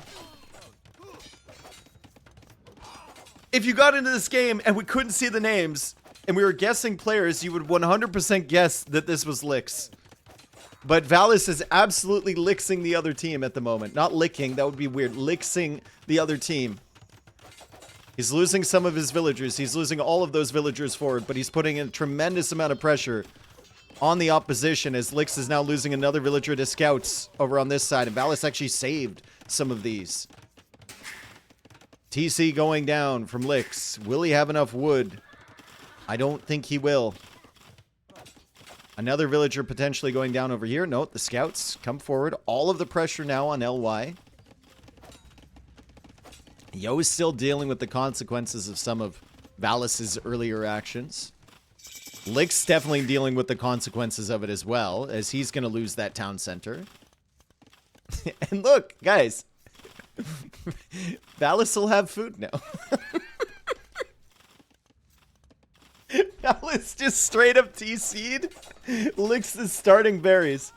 If you got into this game and we couldn't see the names and we were guessing players, you would 100% guess that this was Lix. But Valas is absolutely lixing the other team at the moment. Not licking, that would be weird. Lixing the other team. He's losing some of his villagers. He's losing all of those villagers forward, but he's putting in a tremendous amount of pressure on the opposition as Lix is now losing another villager to scouts over on this side. And Valas actually saved some of these. TC going down from Lix. Will he have enough wood? I don't think he will. Another villager potentially going down over here. Note, the scouts come forward. All of the pressure now on LY. Yo is still dealing with the consequences of some of Valas's earlier actions. Lix definitely dealing with the consequences of it as well, as he's going to lose that town center. And look, guys. Valas will have food now. Valas just straight up TC'd. Lix is starting berries.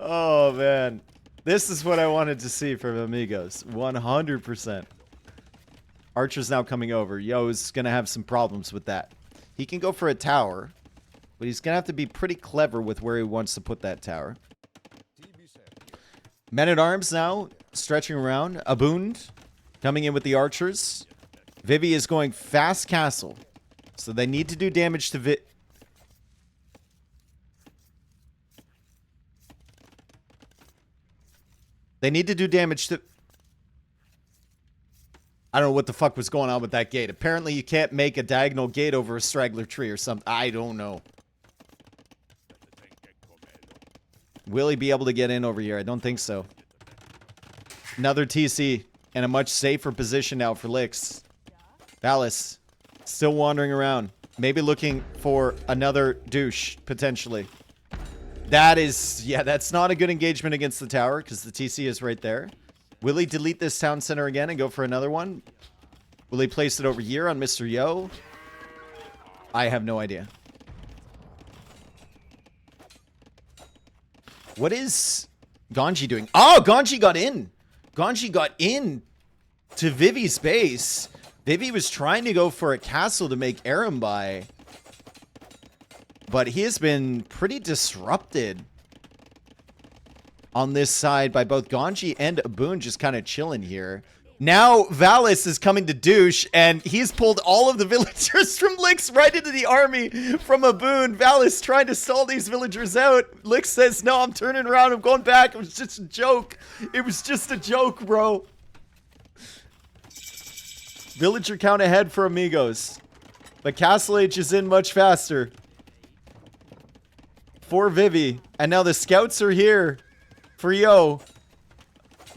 Oh, man. This is what I wanted to see from Amigos. 100%. Archer's now coming over. Yo's going to have some problems with that. He can go for a tower, but he's going to have to be pretty clever with where he wants to put that tower. Men-at-arms now, stretching around. Abund coming in with the archers. Vivi is going fast castle. So they need to do damage to They need to do damage to... I don't know what the fuck was going on with that gate. Apparently you can't make a diagonal gate over a straggler tree or something. I don't know. Will he be able to get in over here? I don't think so. Another TC in a much safer position now for Lix. Valas still wandering around. Maybe looking for another douche, potentially. That is... Yeah, that's not a good engagement against the tower because the TC is right there. Will he delete this town center again and go for another one? Will he place it over here on Mr. Yo? I have no idea. What is Ganji doing? Oh, Ganji got in. Ganji got in to Vivi's base. Vivi was trying to go for a castle to make Rbase. But he has been pretty disrupted on this side by both Ganji and Abund just kind of chilling here. Now Valas is coming to douche, and he's pulled all of the villagers from Lix right into the army from Abund. Valas trying to stall these villagers out. Lix says, no, I'm turning around. I'm going back. It was just a joke. It was just a joke, bro. Villager count ahead for Amigos. But Castle Age is in much faster. For Vivi. And now the scouts are here for Yo.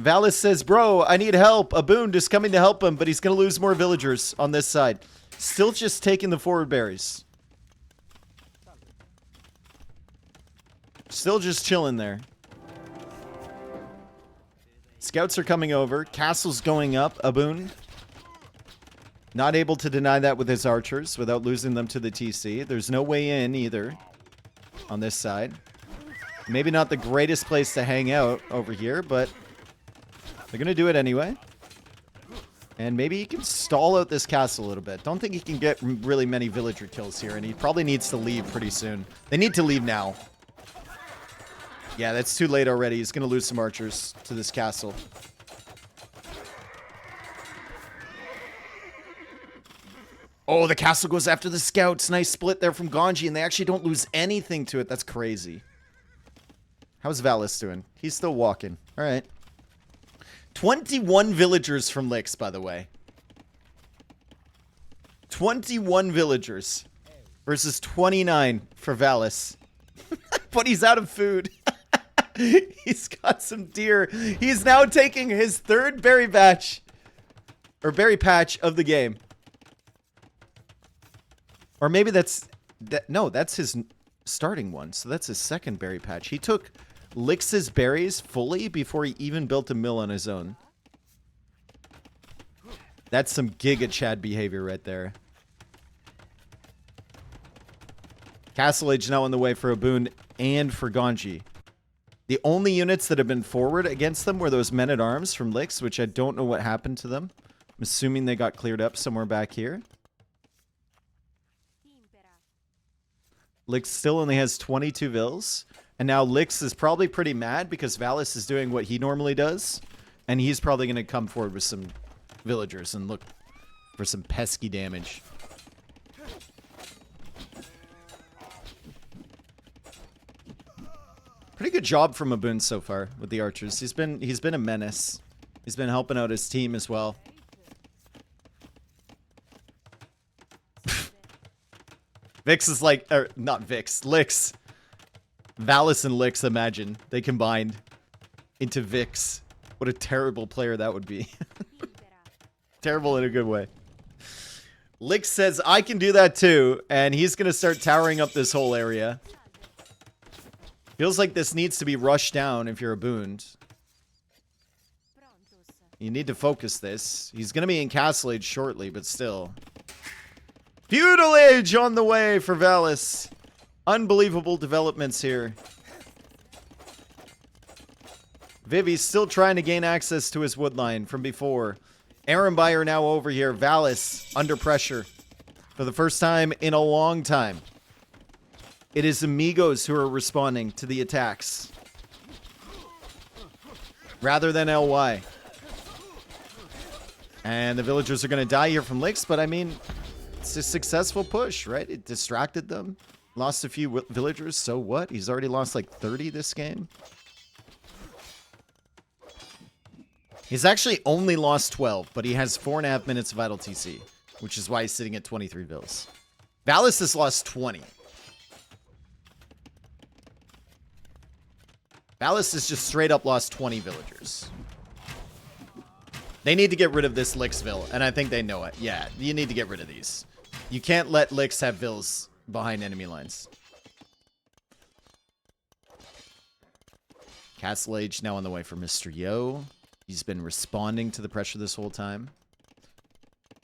Valas says, bro, I need help. Abund is coming to help him, but he's going to lose more villagers on this side. Still just taking the forward berries. Still just chilling there. Scouts are coming over. Castle's going up. Abund not able to deny that with his archers without losing them to the TC. There's no way in either on this side. Maybe not the greatest place to hang out over here, but they're going to do it anyway. And maybe he can stall out this castle a little bit. Don't think he can get really many villager kills here, and he probably needs to leave pretty soon. They need to leave now. Yeah, that's too late already. He's going to lose some archers to this castle. Oh, the castle goes after the scouts. Nice split there from Ganji, and they actually don't lose anything to it. That's crazy. How's Valas doing? He's still walking. All right. 21 villagers from Lix, by the way. 21 villagers versus 29 for Valas. But he's out of food. He's got some deer. He's now taking his third berry batch. Or berry patch of the game. Or maybe that's... No, that's his starting one. So that's his second berry patch. He took Lix's berries fully before he even built a mill on his own. That's some Giga Chad behavior right there. Castle Age now on the way for Aboon and for Ganji. The only units that have been forward against them were those men-at-arms from Lix, which I don't know what happened to them. I'm assuming they got cleared up somewhere back here. Lix still only has 22 vills. And now Lix is probably pretty mad because Valas is doing what he normally does. And he's probably going to come forward with some villagers and look for some pesky damage. Pretty good job from Aboon so far with the archers. He's been a menace. He's been helping out his team as well. Vix is like, or not Vix, Lix. Valas and Lix, imagine. They combined into Vix. What a terrible player that would be. Terrible in a good way. Lix says, I can do that too. And he's going to start towering up this whole area. Feels like this needs to be rushed down if you're a Boond. You need to focus this. He's going to be in Castle Age shortly, but still. Feudal Age on the way for Valas. Unbelievable developments here. Vivi's still trying to gain access to his woodline from before. Rbase now over here. Valas under pressure for the first time in a long time. It is Amigos who are responding to the attacks rather than LY. And the villagers are going to die here from Lix, but I mean, it's a successful push, right? It distracted them. Lost a few villagers, so what? He's already lost like 30 this game. He's actually only lost 12, but he has 4.5 minutes of idle TC, which is why he's sitting at 23 vills. Valas has lost 20. Valas has just straight up lost 20 villagers. They need to get rid of this Lixville, and I think they know it. Yeah, you need to get rid of these. You can't let Lix have vills behind enemy lines. Castle Age now on the way for Mr. Yo. He's been responding to the pressure this whole time.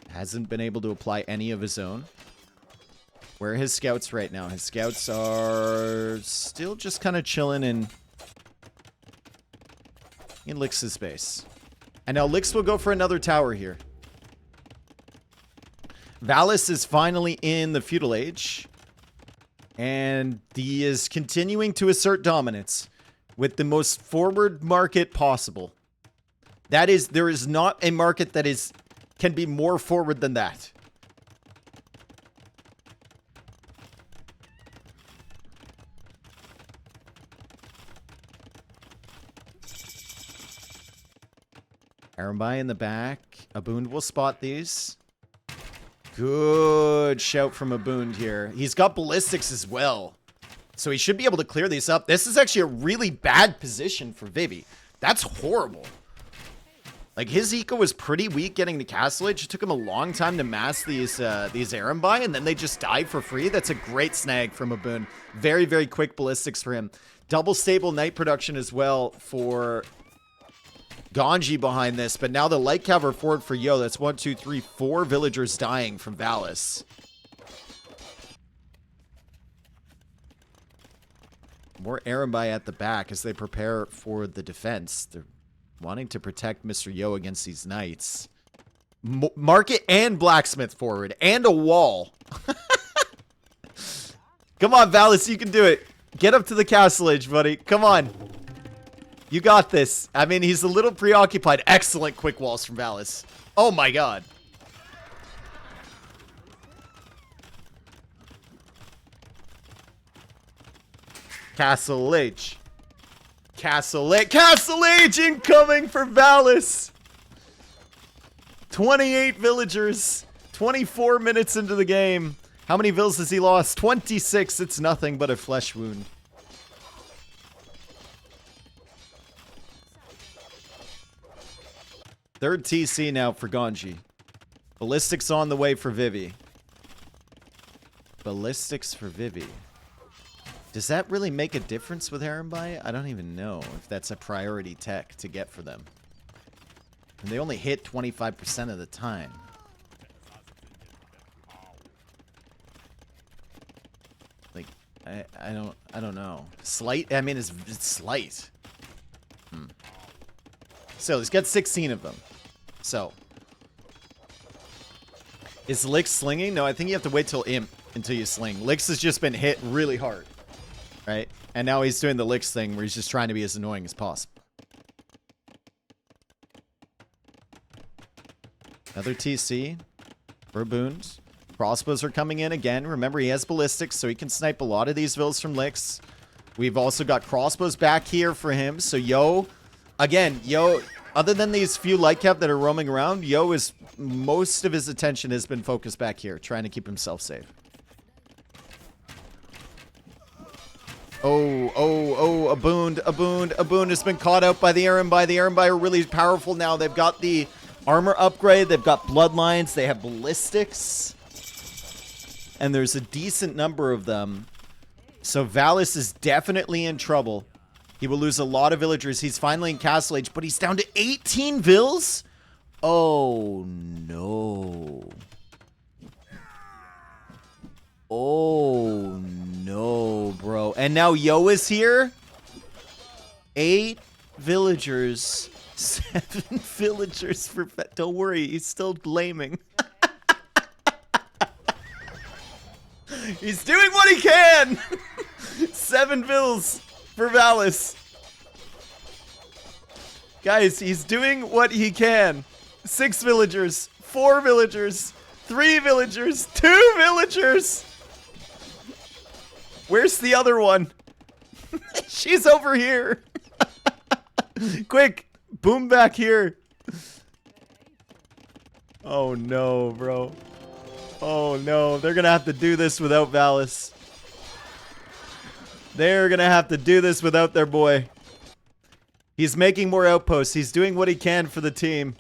Hasn't been able to apply any of his own. Where are his scouts right now? His scouts are still just kind of chilling in Lix's base. And now Lix will go for another tower here. Valas is finally in the Feudal Age. And he is continuing to assert dominance with the most forward market possible. That is, there is not a market that can be more forward than that. Rbase in the back. Aboond will spot these. Good shout from Aboond here. He's got ballistics as well. So he should be able to clear these up. This is actually a really bad position for Vivi. That's horrible. Like, his eco was pretty weak getting to Castle Age. It took him a long time to mass these Rbase, and then they just died for free. That's a great snag from Aboond. Very, very quick ballistics for him. Double stable night production as well for Ganji behind this, but now the light cover forward for Yo. That's 1, 2, 3, 4 villagers dying from Valas. More Rbase at the back as they prepare for the defense. They're wanting to protect Mr. Yo against these knights. Market and blacksmith forward and a wall. Come on, Valas, you can do it. Get up to the castle edge, buddy. Come on. You got this. I mean, he's a little preoccupied. Excellent quick walls from Valas. Oh my god. Castle Age. Castle Age incoming for Valas. 28 villagers. 24 minutes into the game. How many vills has he lost? 26. It's nothing but a flesh wound. Third TC now for Ganji. Ballistics on the way for Vivi. Ballistics for Vivi. Does that really make a difference with Rbase? I don't even know if that's a priority tech to get for them. And they only hit 25% of the time. Like, I don't know. Slight? I mean, it's slight. So he's got 16 of them. So is Lix slinging? No, I think you have to wait till Imp until you sling. Lix has just been hit really hard, right? And now he's doing the Lix thing where he's just trying to be as annoying as possible. Another TC for Boons. Crossbows are coming in again. Remember, he has ballistics, so he can snipe a lot of these vills from Lix. We've also got crossbows back here for him. So Yo, again, Yo, other than these few light cap that are roaming around, Yo is, most of his attention has been focused back here, trying to keep himself safe. A boon has been caught out by the Rbase. The Rbase are really powerful now. They've got the armor upgrade. They've got bloodlines. They have ballistics. And there's a decent number of them. So Valas is definitely in trouble. He will lose a lot of villagers. He's finally in Castle Age, but he's down to 18 vills? Oh, no. Oh, no, bro. And now Yo is here? 8 villagers. 7 villagers for... Don't worry, he's still blaming. He's doing what he can! 7 vills for Valas. Guys, he's doing what he can. 6 villagers, 4 villagers, 3 villagers, 2 villagers. Where's the other one? She's over here. Quick, boom back here. Oh no, bro. Oh no, they're gonna have to do this without Valas. They're gonna have to do this without their boy. He's making more outposts. He's doing what he can for the team.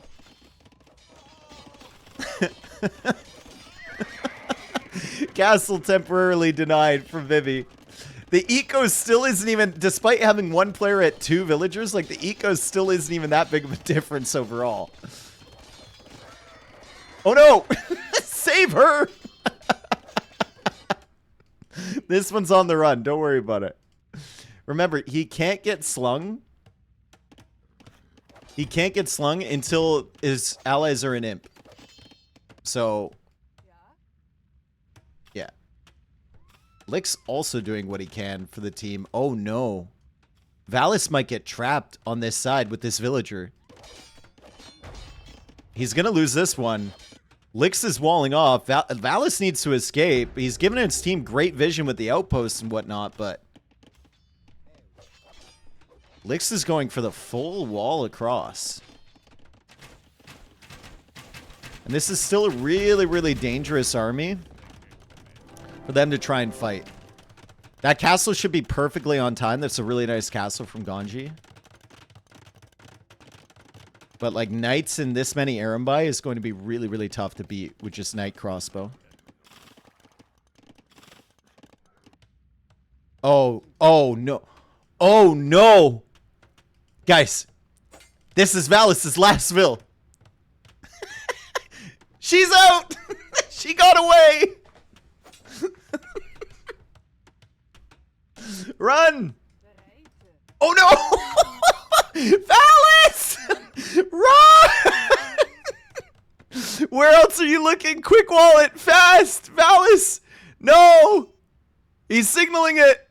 Castle temporarily denied for Vivi. The eco still isn't even, despite having one player at 2 villagers, like the eco still isn't even that big of a difference overall. Oh no! Save her! This one's on the run. Don't worry about it. Remember, he can't get slung. He can't get slung until his allies are in imp. So, yeah. Lick's also doing what he can for the team. Oh no. Valas might get trapped on this side with this villager. He's gonna lose this one. Lix is walling off. Valas needs to escape. He's given his team great vision with the outposts and whatnot, but Lix is going for the full wall across. And this is still a really, really dangerous army for them to try and fight. That castle should be perfectly on time. That's a really nice castle from Ganji. But like knights in this many Rbase is going to be really, really tough to beat with just knight crossbow. Oh no. Oh no. Guys, this is Valis' last vil. She's out. She got away. Run. Oh no! Valas! Run! Where else are you looking? Quick wallet, fast! Valas! No! He's signaling it!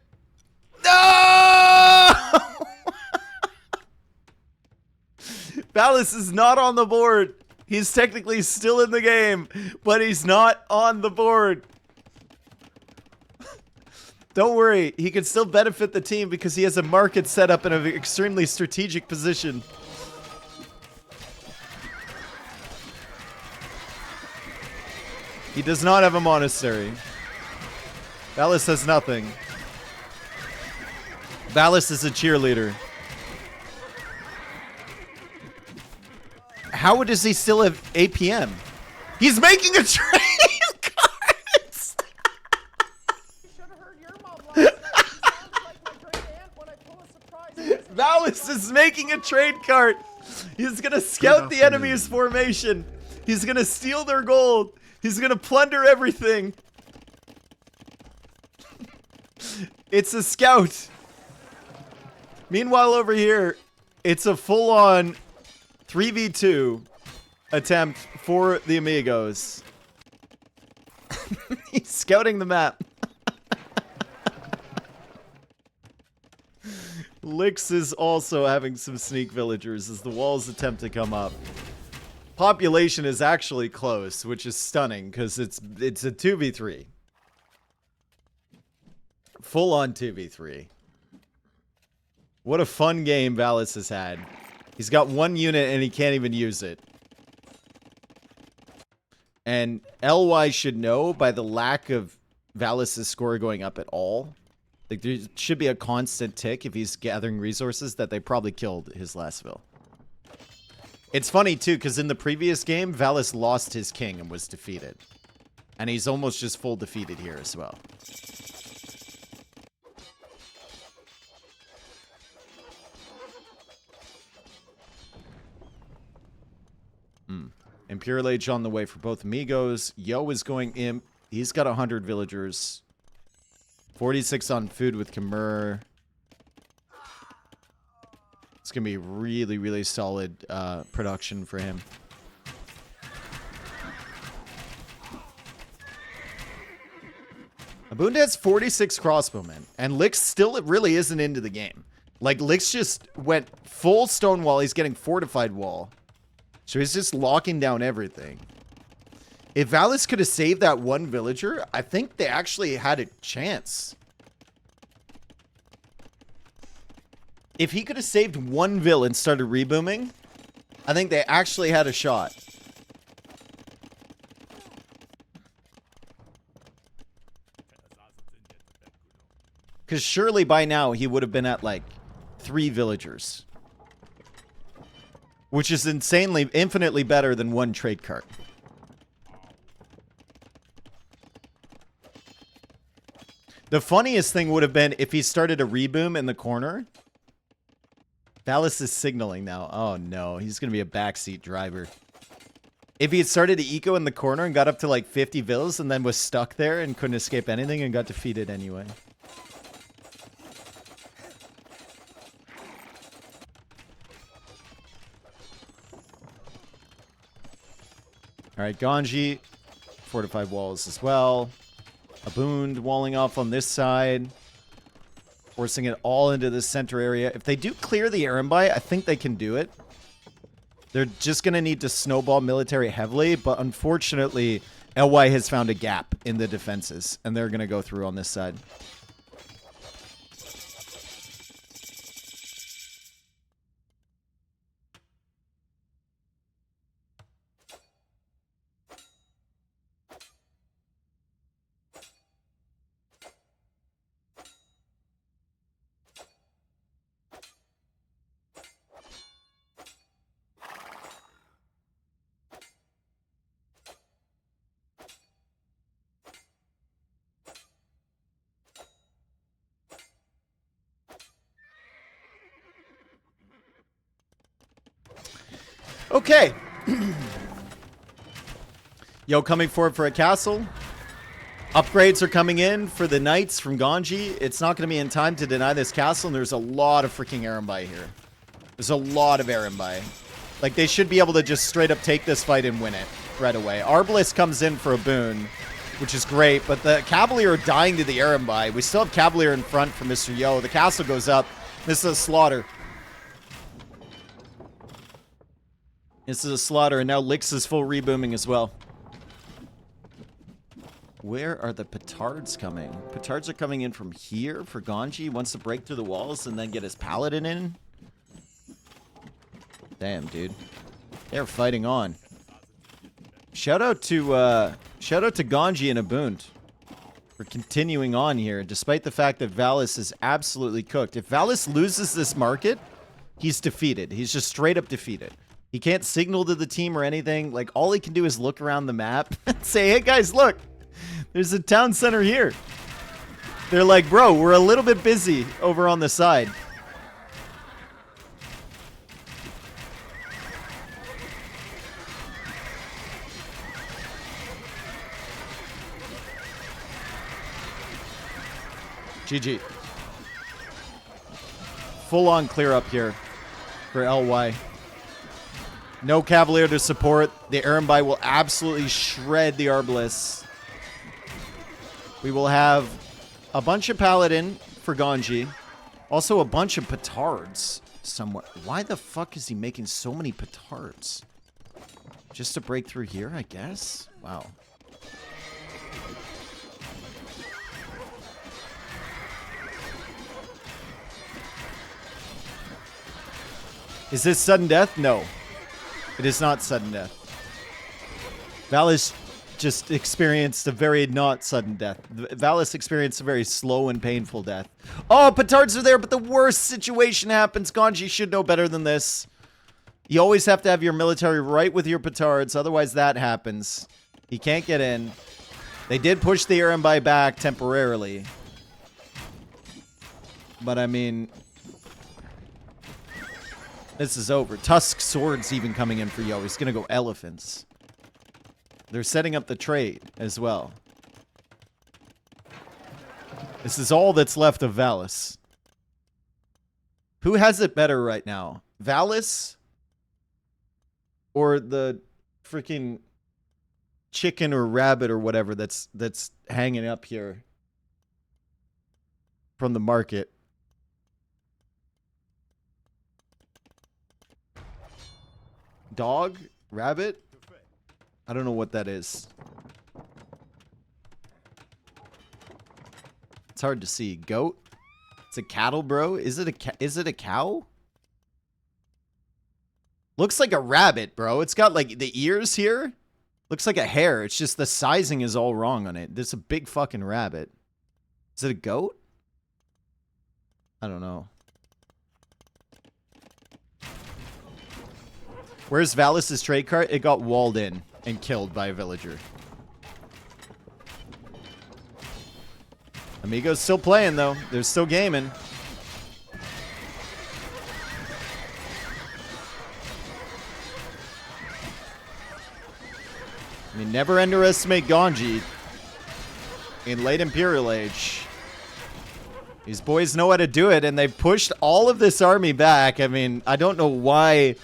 No! Valas is not on the board. He's technically still in the game, but he's not on the board. Don't worry, he can still benefit the team because he has a market set up in an extremely strategic position. He does not have a monastery. Valas has nothing. Valas is a cheerleader. How does he still have APM? He's making a trade cards! Valas is making a trade cart. He's gonna scout the enemy's formation. He's gonna steal their gold. He's gonna plunder everything. It's a scout. Meanwhile, over here, it's a full-on 3v2 attempt for the Amigos. He's scouting the map. Lix is also having some sneak villagers as the walls attempt to come up. Population is actually close, which is stunning because it's a 2v3. Full on 2v3. What a fun game Valas has had. He's got one unit and he can't even use it. And LY should know by the lack of Valas' score going up at all. Like there should be a constant tick if he's gathering resources that they probably killed his last vill. It's funny too, because in the previous game, Valas lost his king and was defeated. And he's almost just full defeated here as well. Imperial Age on the way for both Amigos. Yo is going imp. He's got 100 villagers. 46 on food with Khmer. It's going to be really, really solid production for him. Abunda has 46 crossbowmen. And Lix still really isn't into the game. Like, Lix just went full stonewall. He's getting fortified wall. So he's just locking down everything. If Valas could have saved that one villager, I think they actually had a chance. If he could have saved one vill and started rebooming, I think they actually had a shot. Because surely by now he would have been at like 3 villagers. Which is insanely, infinitely better than one trade cart. The funniest thing would have been if he started a reboom in the corner. Valas is signaling now. Oh no, he's going to be a backseat driver. If he had started to eco in the corner and got up to like 50 vills and then was stuck there and couldn't escape anything and got defeated anyway. Alright, Ganji. Fortified walls as well. Abund walling off on this side. Forcing it all into the center area. If they do clear the Rbase, I think they can do it. They're just going to need to snowball military heavily, but unfortunately, LY has found a gap in the defenses, and they're going to go through on this side. Okay. Yo, coming forward for a castle. Upgrades are coming in for the knights from Ganji. It's not going to be in time to deny this castle, and there's a lot of freaking Rbase here. There's a lot of Rbase. Like, they should be able to just straight up take this fight and win it right away. Rbase comes in for a boon, which is great, but the Cavalier are dying to the Rbase. We still have Cavalier in front for Mr. Yo. The castle goes up. This is a slaughter. This is a slaughter, and now Lix is full rebooming as well. Where are the petards coming? Petards are coming in from here for Ganji. Wants to break through the walls and then get his paladin in. Damn, dude. They're fighting on. Shout out to Ganji and Abund for continuing on here, despite the fact that Valas is absolutely cooked. If Valas loses this market, he's defeated. He's just straight up defeated. He can't signal to the team or anything. Like, all he can do is look around the map and say, hey guys, look. There's a town center here. They're like, bro, we're a little bit busy over on the side. GG. Full on clear up here for LY. No Cavalier to support. The Rbase will absolutely shred the Arbalists. We will have a bunch of Paladin for Ganji. Also a bunch of Petards somewhat. Why the fuck is he making so many Petards? Just to break through here, I guess? Wow. Is this sudden death? No. It is not sudden death. Valas just experienced a very not sudden death. Valas experienced a very slow and painful death. Oh, petards are there, but the worst situation happens. Ganji should know better than this. You always have to have your military right with your petards, otherwise that happens. He can't get in. They did push the Rbase back temporarily. But I mean, this is over. Tusk Sword's even coming in for Yo. He's gonna go elephants. They're setting up the trade as well. This is all that's left of Valas. Who has it better right now? Valas? Or the freaking chicken or rabbit or whatever that's hanging up here from the market? Dog? Rabbit? I don't know what that is. It's hard to see. Goat? It's a cattle, bro. Is it a cow? Looks like a rabbit, bro. It's got like the ears here. Looks like a hare. It's just the sizing is all wrong on it. There's a big fucking rabbit. Is it a goat? I don't know. Where's Valis' trade cart? It got walled in and killed by a villager. Amigos still playing, though. They're still gaming. I mean, never underestimate Ganji in late Imperial Age. These boys know how to do it, and they pushed all of this army back. I mean, I don't know why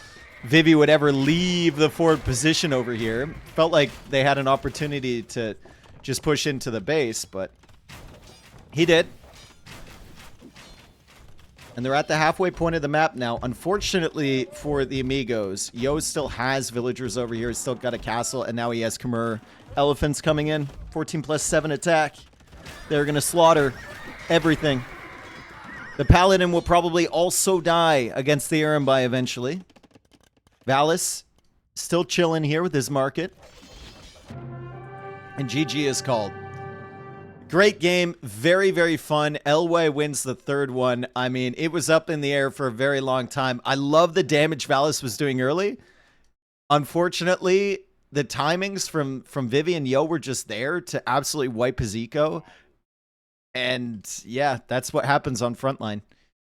Vivi would ever leave the forward position over here. Felt like they had an opportunity to just push into the base, but he did. And they're at the halfway point of the map now. Unfortunately for the Amigos, Yo still has villagers over here. He's still got a castle, and now he has Khmer elephants coming in. 14+7 attack. They're going to slaughter everything. The Paladin will probably also die against the Rbase eventually. Valis still chilling here with his market. And GG is called. Great game. Very, very fun. Elway wins the third one. I mean, it was up in the air for a very long time. I love the damage Valis was doing early. Unfortunately, the timings from Vivi and Yo were just there to absolutely wipe his eco. And yeah, that's what happens on frontline.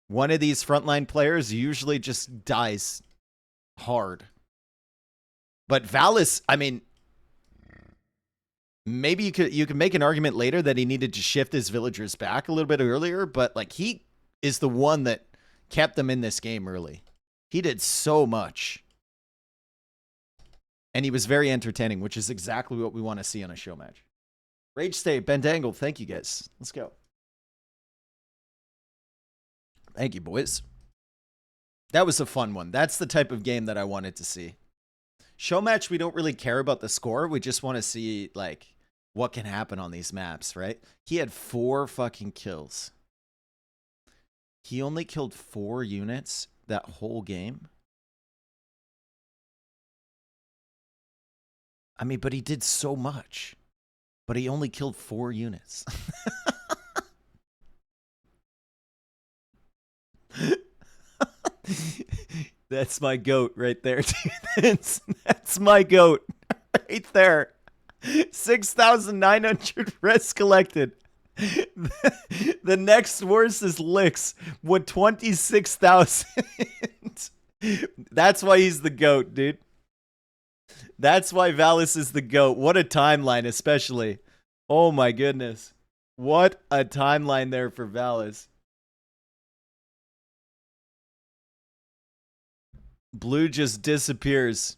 One of these frontline players usually just dies hard. But Valis, I mean, Maybe you could make an argument later that he needed to shift his villagers back a little bit earlier, but like he is the one that kept them in this game early. He did so much. And he was very entertaining, which is exactly what we want to see on a show match. Rage State, Bendangle, thank you guys. Let's go. Thank you, boys. That was a fun one. That's the type of game that I wanted to see. Show match, we don't really care about the score. We just want to see, like, what can happen on these maps, right? He had 4 fucking kills. He only killed 4 units that whole game. I mean, but he did so much. But he only killed 4 units. That's my goat right there, dude. That's my goat right there. 6,900 res collected. The next worst is Licks with 26,000. That's why he's the goat, dude. That's why Valas is the GOAT. What a timeline, especially. Oh my goodness. What a timeline there for Valas. Blue just disappears.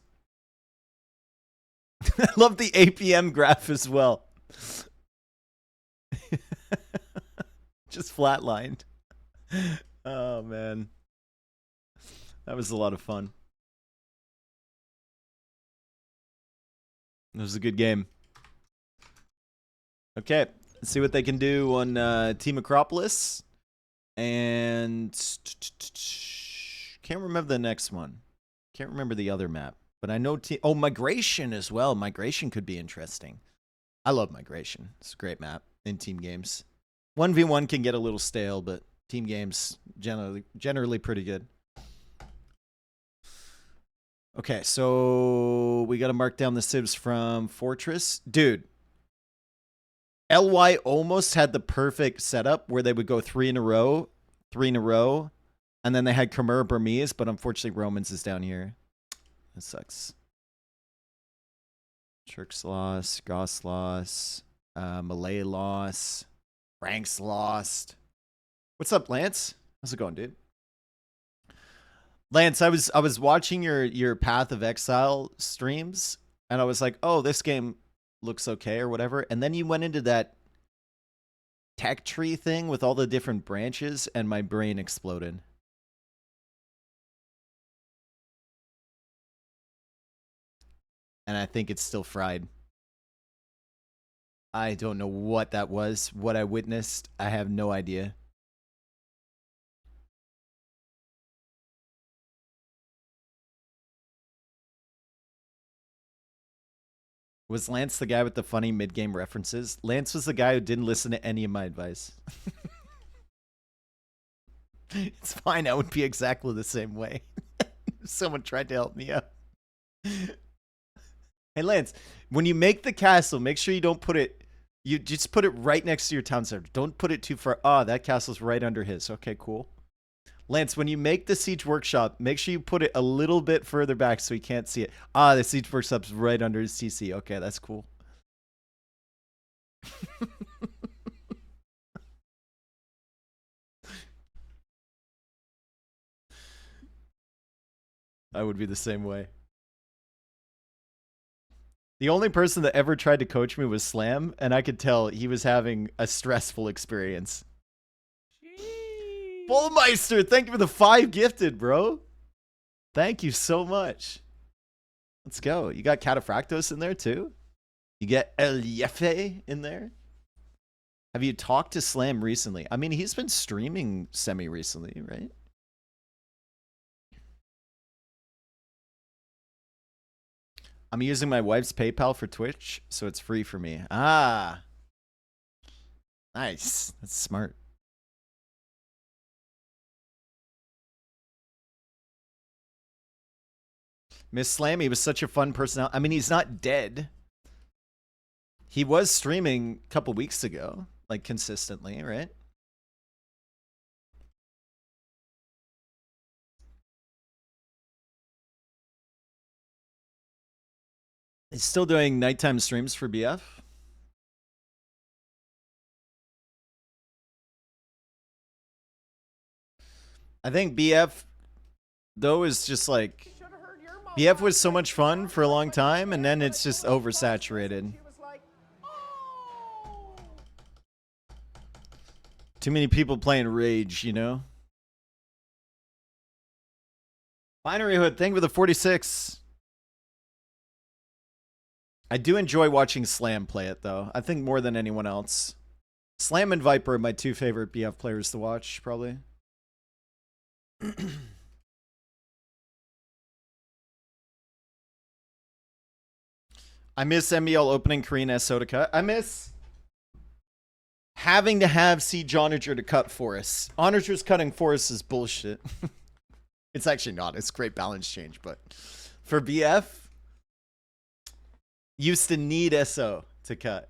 I love the APM graph as well. Just flatlined. Oh, man. That was a lot of fun. It was a good game. Okay, let's see what they can do on Team Acropolis. And can't remember the next one. Can't remember the other map. But I know Migration as well. Migration could be interesting. I love Migration. It's a great map in team games. 1v1 can get a little stale, but team games generally pretty good. Okay, so we got to mark down the civs from Fortress. Dude, LY almost had the perfect setup where they would go 3 in a row, and then they had Khmer Burmese, but unfortunately Romans is down here. That sucks. Turks lost, Goss lost, Malay lost, Franks lost. What's up, Lance? How's it going, dude? Lance, I was watching your Path of Exile streams, and I was like, oh, this game looks okay or whatever. And then you went into that tech tree thing with all the different branches, and my brain exploded. And I think it's still fried. I don't know what that was, what I witnessed. I have no idea. Was Lance the guy with the funny mid-game references? Lance was the guy who didn't listen to any of my advice. It's fine. I would be exactly the same way. If someone tried to help me out. Hey, Lance, when you make the castle, make sure you don't put it... You just put it right next to your town center. Don't put it too far. Ah, that castle's right under his. Okay, cool. Lance, when you make the Siege Workshop, make sure you put it a little bit further back so he can't see it. Ah, the Siege Workshop's right under his TC. Okay, that's cool. I would be the same way. The only person that ever tried to coach me was Slam, and I could tell he was having a stressful experience. Bullmeister, thank you for the 5 gifted, bro. Thank you so much. Let's go. You got Cataphractos in there too? You get El Yefe in there? Have you talked to Slam recently? I mean, he's been streaming semi-recently, right? I'm using my wife's PayPal for Twitch, so it's free for me. Ah. Nice. That's smart. Miss Slammy was such a fun personality. I mean, he's not dead. He was streaming a couple weeks ago, like consistently, right? He's still doing nighttime streams for BF. I think BF, though, is just like... BF was so much fun for a long time, and then it's just oversaturated. Too many people playing Rage, you know? Binary Hood, thank you for the 46. I do enjoy watching Slam play it, though. I think more than anyone else. Slam and Viper are my two favorite BF players to watch, probably. I miss MBL opening Korean S soda cut. I miss having to have Siege Onager to cut for us. Onager's cutting for us is bullshit. It's actually not. It's great balance change, but for BF, used to need SO to cut.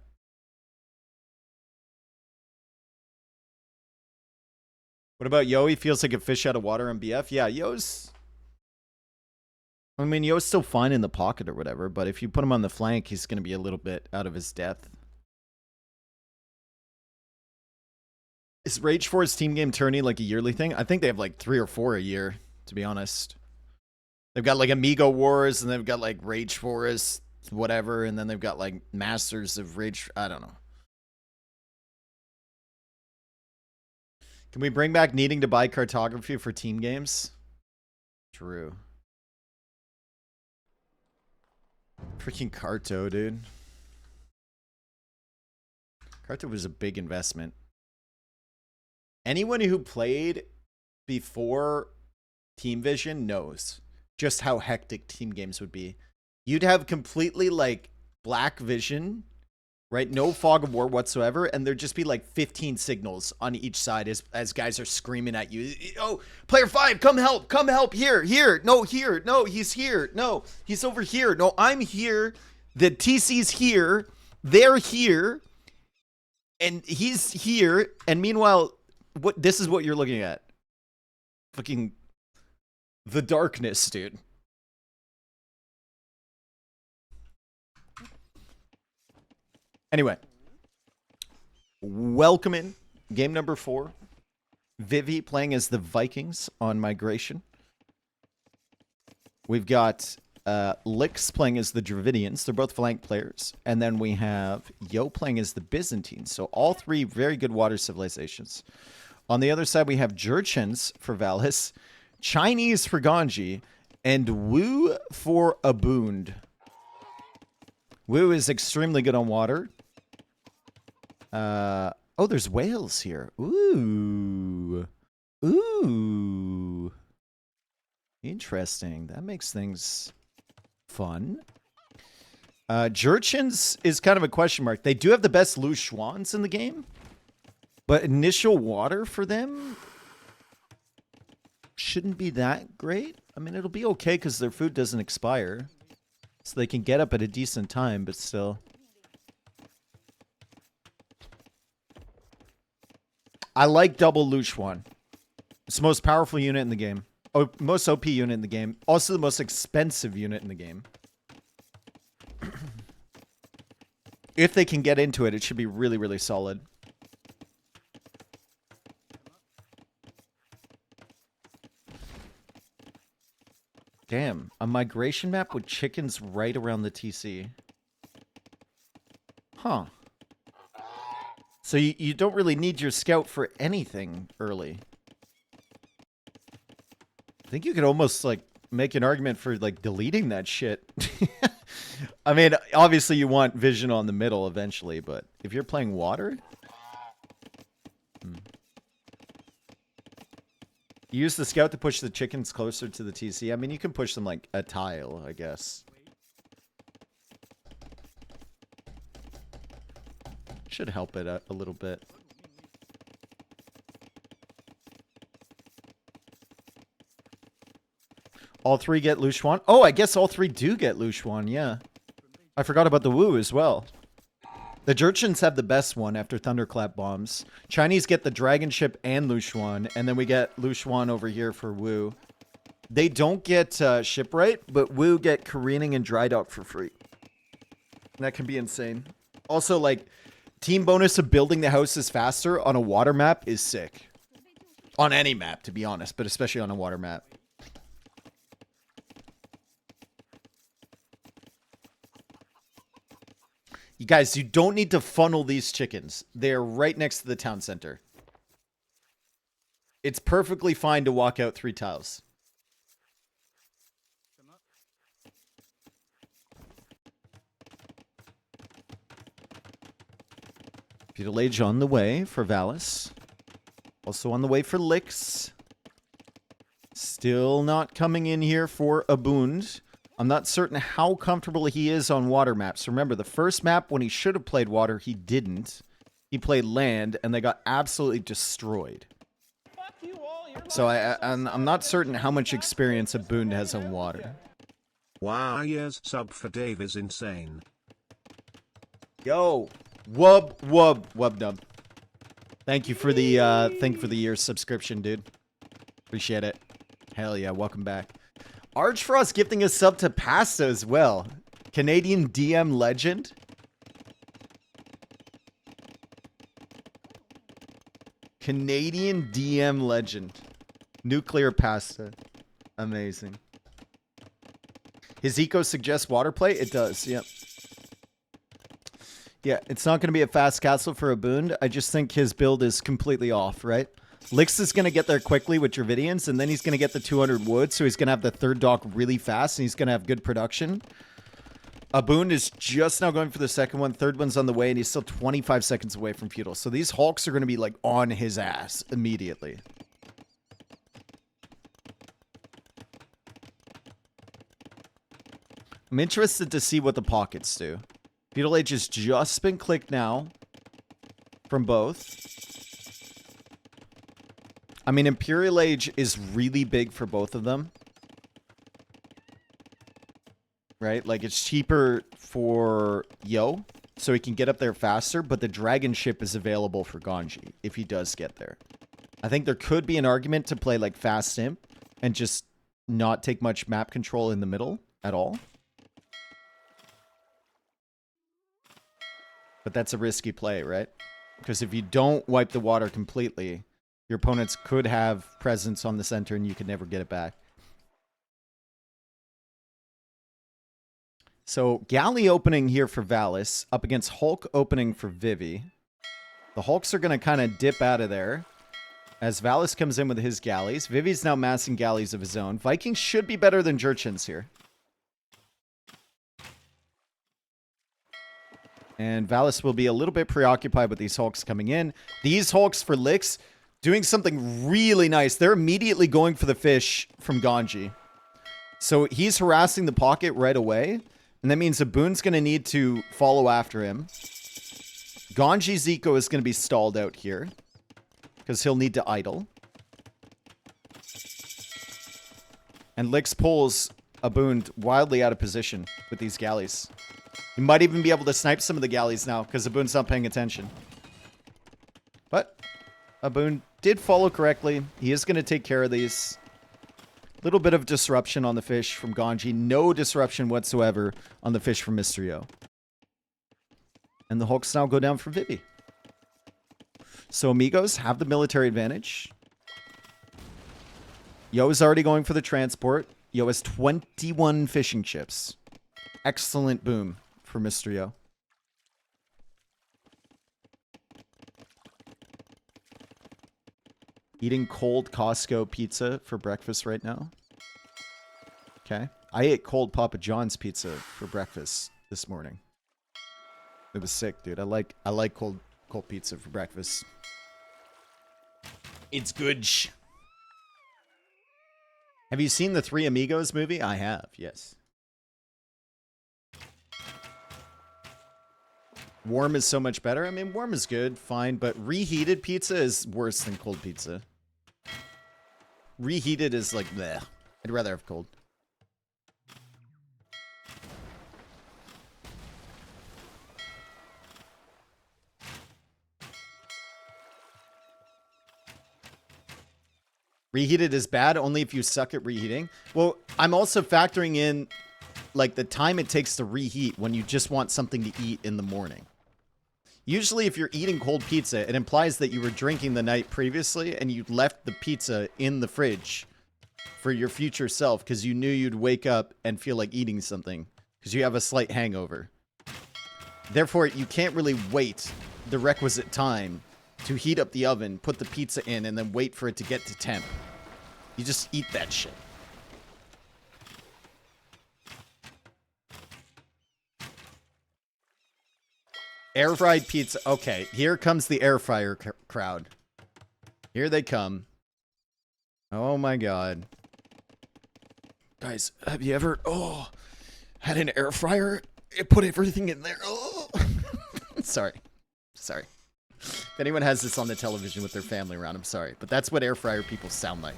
What about Yo? He feels like a fish out of water on BF. Yeah, Yo's... I mean, Yo's still fine in the pocket or whatever, but if you put him on the flank, he's going to be a little bit out of his depth. Is Rage Force team game tourney like a yearly thing? I think they have like 3 or 4 a year, to be honest. They've got like Amigo Wars, and they've got like Rage Force, whatever, and then they've got like Masters of Rage. I don't know. Can we bring back needing to buy cartography for team games? True. Freaking Carto, dude. Carto was a big investment. Anyone who played before Team Vision knows just how hectic team games would be. You'd have completely like black vision, right? No fog of war whatsoever, and there'd just be like 15 signals on each side as guys are screaming at you. Oh, player 5, come help, here, no, he's here, no, he's over here, no, I'm here, the TC's here, they're here, and he's here, and meanwhile, this is what you're looking at. Fucking the darkness, dude. Anyway, welcome in game number 4. Vivi playing as the Vikings on Migration. We've got Lix playing as the Dravidians. They're both flank players. And then we have Yo playing as the Byzantines. So all 3 very good water civilizations. On the other side, we have Jurchens for Valas, Chinese for Ganji, and Wu for Abund. Wu is extremely good on water. Oh, there's whales here. Ooh. Ooh. Interesting. That makes things fun. Jurchens is kind of a question mark. They do have the best Lu Xuans in the game. But initial water for them shouldn't be that great. I mean, it'll be okay because their food doesn't expire. So they can get up at a decent time, but still. I like double Lu Xuan. It's the most powerful unit in the game. Oh, most OP unit in the game. Also the most expensive unit in the game. If they can get into it, it should be really, really solid. Damn, a migration map with chickens right around the TC. Huh. So you don't really need your scout for anything early. I think you could almost like make an argument for like deleting that shit. I mean, obviously you want vision on the middle eventually, but if you're playing water... Use the scout to push the chickens closer to the TC. I mean, you can push them like a tile, I guess. Should help it a little bit. All 3 get Lu Xuan? Oh, I guess all 3 do get Lu Xuan, yeah. I forgot about the Wu as well. The Jurchens have the best one after Thunderclap Bombs. Chinese get the Dragon Ship and Lu Xuan, and then we get Lu Xuan over here for Wu. They don't get Shipwright, but Wu get Careening and Dry Dock for free. That can be insane. Also, like, team bonus of building the houses faster on a water map is sick. On any map, to be honest, but especially on a water map. You guys, you don't need to funnel these chickens. They're right next to the town center. It's perfectly fine to walk out 3 tiles. Feudal Age on the way for Valas. Also on the way for Lix. Still not coming in here for Abund. I'm not certain how comfortable he is on water maps. Remember, the first map, when he should have played water, he didn't. He played land, and they got absolutely destroyed. So I'm not certain how much experience Abund has on water. Wow, years sub for Dave is insane. Yo, wub dub. Thank you for the year's subscription, dude. Appreciate it. Hell yeah, welcome back. Archfrost gifting a sub to Pasta as well. Canadian DM legend. Canadian DM legend. Nuclear Pasta. Amazing. His eco suggests water play? It does, yep. Yeah, it's not going to be a fast castle for Abund. I just think his build is completely off, right? Lix is going to get there quickly with Dravidians, and then he's going to get the 200 wood, so he's going to have the 3rd dock really fast, and he's going to have good production. Abund is just now going for the 2nd one. 3rd one's on the way, and he's still 25 seconds away from Feudal. So these Hulks are going to be, like, on his ass immediately. I'm interested to see what the pockets do. Feudal Age has just been clicked now from both. I mean, Imperial Age is really big for both of them. Right? Like, it's cheaper for Yo, so he can get up there faster, but the Dragon Ship is available for Ganji, if he does get there. I think there could be an argument to play, like, Fast Imp and just not take much map control in the middle at all. But that's a risky play, right? Because if you don't wipe the water completely, your opponents could have presence on the center and you could never get it back. So, Galley opening here for Valas, up against Hulk opening for Vivi. The Hulks are going to kind of dip out of there as Valas comes in with his galleys. Vivi's now massing galleys of his own. Vikings should be better than Jurchens here. And Valas will be a little bit preoccupied with these Hulks coming in. These Hulks for Lix doing something really nice. They're immediately going for the fish from Ganji. So he's harassing the pocket right away. And that means Abund's going to need to follow after him. Ganji's eco is going to be stalled out here, because he'll need to idle. And Lix pulls Abund wildly out of position with these galleys. He might even be able to snipe some of the galleys now, because Abund's not paying attention. But Abund did follow correctly. He is going to take care of these. Little bit of disruption on the fish from Ganji. No disruption whatsoever on the fish from Mysterio. And the Hulks now go down for Vivi. So Amigos have the military advantage. Yo is already going for the transport. Yo has 21 fishing chips. Excellent boom for Mysterio. Eating cold Costco pizza for breakfast right now. Okay. I ate cold Papa John's pizza for breakfast this morning. It was sick, dude. I like cold pizza for breakfast. It's good. Have you seen the Three Amigos movie? I have, yes. Warm is so much better. I mean, warm is good, fine, but reheated pizza is worse than cold pizza. Reheated is like, bleh. I'd rather have cold. Reheated is bad only if you suck at reheating. Well, I'm also factoring in like the time it takes to reheat when you just want something to eat in the morning. Usually if you're eating cold pizza, it implies that you were drinking the night previously and you left the pizza in the fridge for your future self because you knew you'd wake up and feel like eating something because you have a slight hangover. Therefore, you can't really wait the requisite time to heat up the oven, put the pizza in, and then wait for it to get to temp. You just eat that shit. Air fried pizza. Okay, here comes the air fryer crowd. Here they come. Oh my god. Guys, have you ever had an air fryer? It put everything in there. Oh. Sorry. If anyone has this on the television with their family around, I'm sorry. But that's what air fryer people sound like.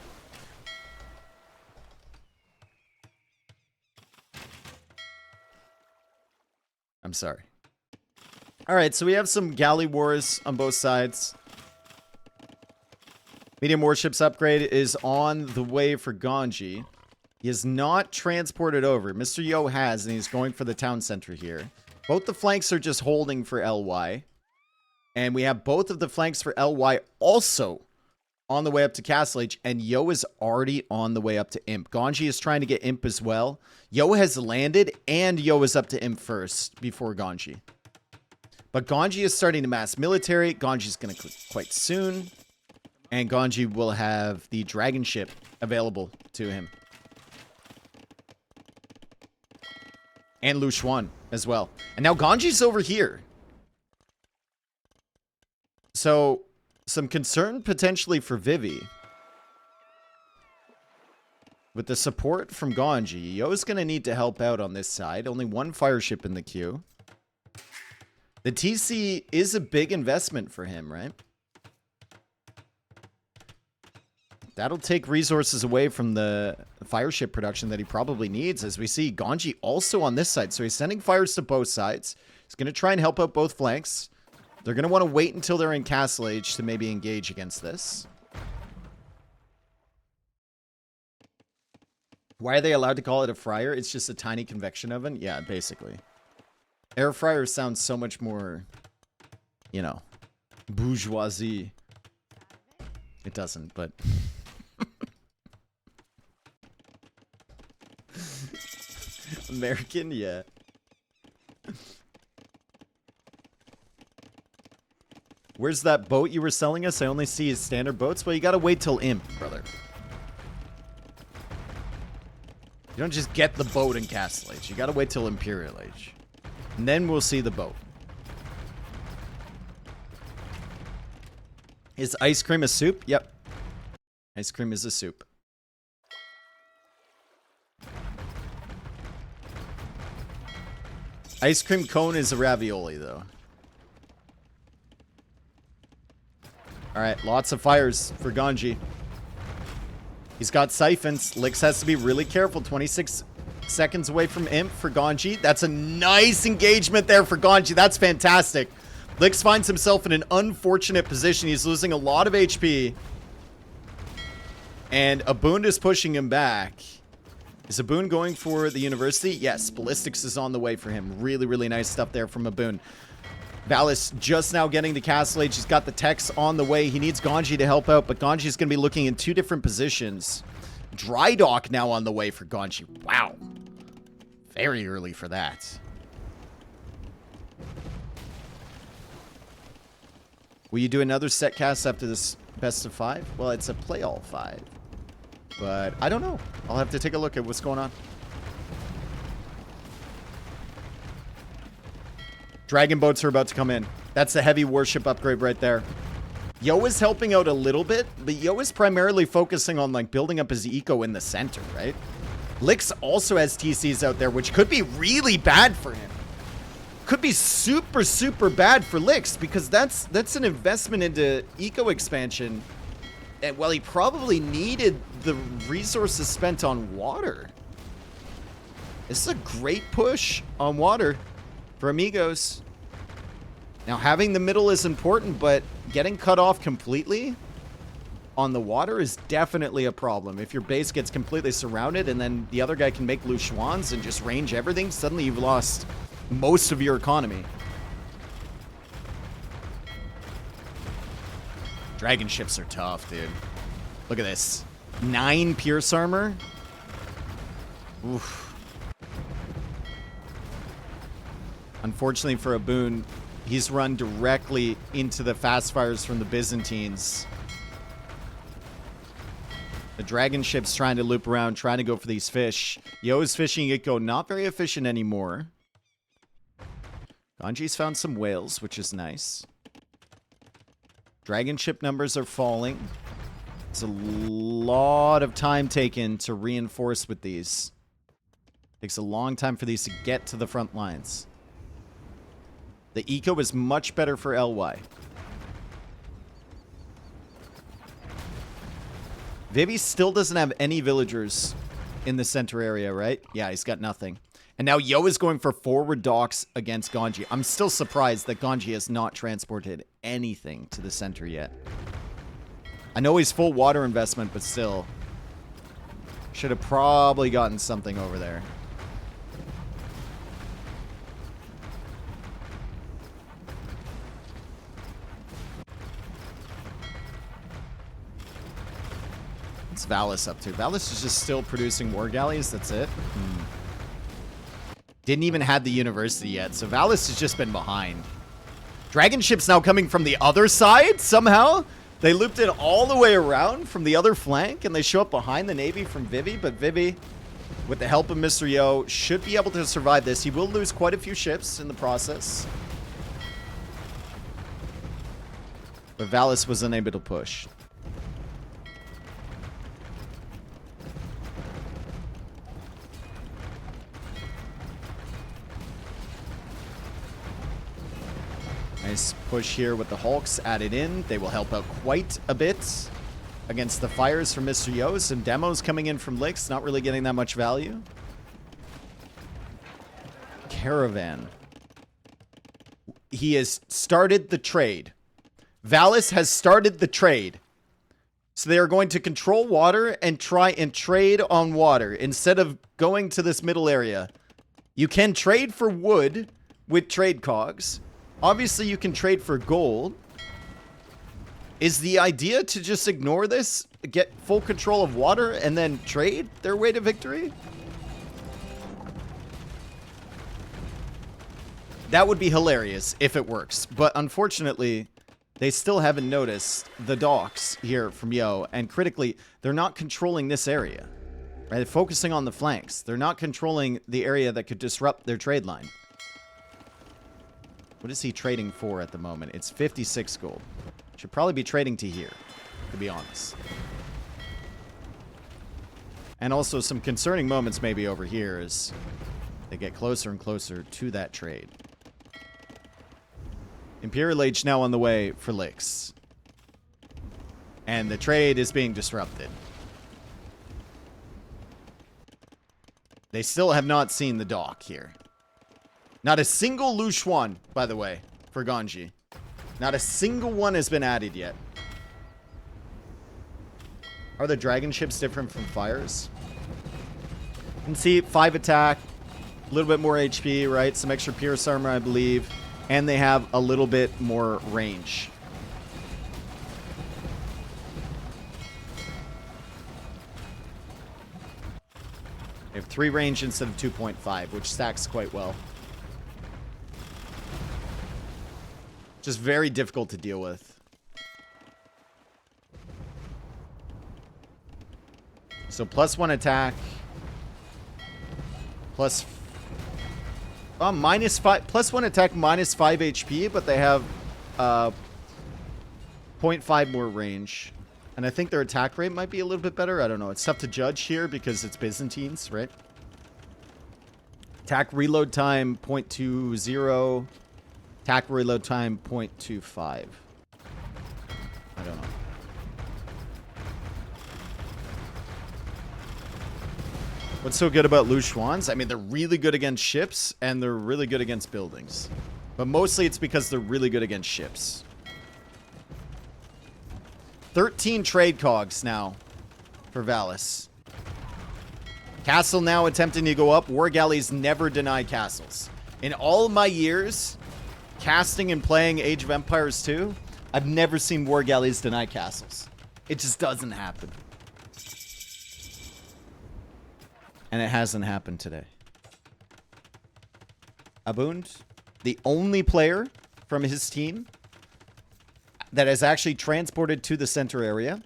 I'm sorry. Alright, so we have some galley wars on both sides. Medium warships upgrade is on the way for Ganji. He is not transported over. Mr. Yo has, and he's going for the town center here. Both the flanks are just holding for LY. And we have both of the flanks for LY also on the way up to Castle Age. And Yo is already on the way up to Imp. Ganji is trying to get Imp as well. Yo has landed, and Yo is up to Imp first before Ganji. But Ganji is starting to mass military. Ganji's going to click quite soon. And Ganji will have the dragon ship available to him. And Lu Xuan as well. And now Ganji's over here. So, some concern potentially for Vivi. With the support from Ganji, Yo's going to need to help out on this side. Only one fire ship in the queue. The TC is a big investment for him, right? That'll take resources away from the fire ship production that he probably needs. As we see, Ganji also on this side. So he's sending fires to both sides. He's going to try and help out both flanks. They're going to want to wait until they're in Castle Age to maybe engage against this. Why are they allowed to call it a fryer? It's just a tiny convection oven? Yeah, basically. Air fryer sounds so much more, you know, bourgeoisie. It doesn't, but... American, yeah. Where's that boat you were selling us? I only see his standard boats. Well, you gotta wait till Imp, brother. You don't just get the boat in Castle Age. You gotta wait till Imperial Age. And then we'll see the boat. Is ice cream a soup? Yep. Ice cream is a soup. Ice cream cone is a ravioli, though. Alright, lots of fires for Ganji. He's got siphons. Lix has to be really careful. 26 seconds away from Imp for Ganji. That's a nice engagement there for Ganji. That's fantastic. Lix finds himself in an unfortunate position. He's losing a lot of HP. And Abund is pushing him back. Is Abund going for the university? Yes, ballistics is on the way for him. Really, really nice stuff there from Abund. Valas just now getting to Castle Age. He's got the techs on the way. He needs Ganji to help out, but Ganji's going to be looking in two different positions. Dry dock now on the way for Ganji. Wow. Very early for that. Will you do another set cast after this best of 5? Well, it's a play all 5. But I don't know. I'll have to take a look at what's going on. Dragon boats are about to come in. That's the heavy warship upgrade right there. Yo is helping out a little bit, but Yo is primarily focusing on like building up his eco in the center, right? Lix also has TCs out there, which could be really bad for him. Could be super, super bad for Lix because that's an investment into eco expansion. And well, he probably needed the resources spent on water. This is a great push on water for Amigos. Now, having the middle is important, but getting cut off completely on the water is definitely a problem. If your base gets completely surrounded and then the other guy can make Lu Xuans and just range everything, suddenly you've lost most of your economy. Dragon ships are tough, dude. Look at this. 9 pierce armor. Oof. Unfortunately for a boon, he's run directly into the fast fires from the Byzantines. The dragon ship's trying to loop around, trying to go for these fish. Yo is fishing Ikko, not very efficient anymore. Ganji's found some whales, which is nice. Dragon ship numbers are falling. It's a lot of time taken to reinforce with these. Takes a long time for these to get to the front lines. The eco is much better for LY. Vivi still doesn't have any villagers in the center area, right? Yeah, he's got nothing. And now Yo is going for forward docks against Ganji. I'm still surprised that Ganji has not transported anything to the center yet. I know he's full water investment, but still. Should have probably gotten something over there. What's Valas up to? Valas is just still producing war galleys. That's it. Didn't even have the university yet, so Valas has just been behind. Dragon ship's now coming from the other side somehow. They looped it all the way around from the other flank, and they show up behind the Navy from Vivi, but Vivi, with the help of Mr. Yo, should be able to survive this. He will lose quite a few ships in the process. But Valas was unable to push. Nice push here with the Hulks added in. They will help out quite a bit against the fires from Mr. Yo. Some demos coming in from Licks, not really getting that much value. Caravan. He has started the trade. Valas has started the trade. So they are going to control water and try and trade on water instead of going to this middle area. You can trade for wood with trade cogs. Obviously, you can trade for gold. Is the idea to just ignore this, get full control of water, and then trade their way to victory? That would be hilarious if it works. But unfortunately, they still haven't noticed the docks here from Yo. And critically, they're not controlling this area. Right? They're focusing on the flanks. They're not controlling the area that could disrupt their trade line. What is he trading for at the moment? It's 56 gold. Should probably be trading to here, to be honest. And also some concerning moments maybe over here as they get closer and closer to that trade. Imperial Age now on the way for Licks. And the trade is being disrupted. They still have not seen the dock here. Not a single Lushuan, by the way, for Ganji. Not a single one has been added yet. Are the dragon ships different from fires? You can see 5 attack, a little bit more HP, right? Some extra pierce armor, I believe. And they have a little bit more range. They have 3 range instead of 2.5, which stacks quite well. Just very difficult to deal with. So +1 attack. -5, +1 attack, -5 HP, but they have 0.5 more range. And I think their attack rate might be a little bit better. I don't know. It's tough to judge here because it's Byzantines, right? Attack reload time 0.20. Attack reload time 0.25. I don't know. What's so good about Lushuans? I mean, they're really good against ships, and they're really good against buildings. But mostly it's because they're really good against ships. 13 trade cogs now for Valas. Castle now attempting to go up. War galleys never deny castles. In all my years casting and playing Age of Empires 2, I've never seen war galleys deny castles. It just doesn't happen. And it hasn't happened today. Abund, the only player from his team that has actually transported to the center area.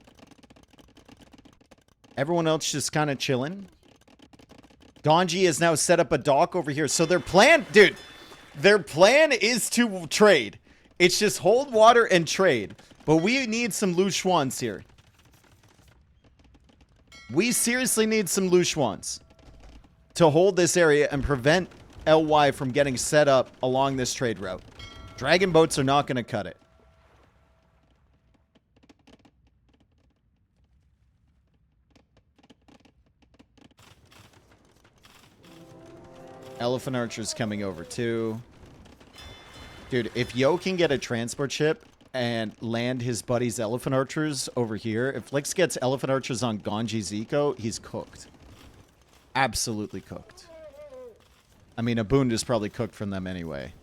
Everyone else just kind of chilling. Ganji has now set up a dock over here. So their plan, dude, their plan is to trade. It's just hold water and trade. But we need some Luchuans here. We seriously need some Luchuans to hold this area and prevent LY from getting set up along this trade route. Dragon boats are not going to cut it. Elephant Archer's coming over too. Dude, if Yo can get a transport ship and land his buddy's Elephant Archers over here, if Lix gets Elephant Archers on Ganji's eco, he's cooked. Absolutely cooked. I mean, Abund is probably cooked from them anyway.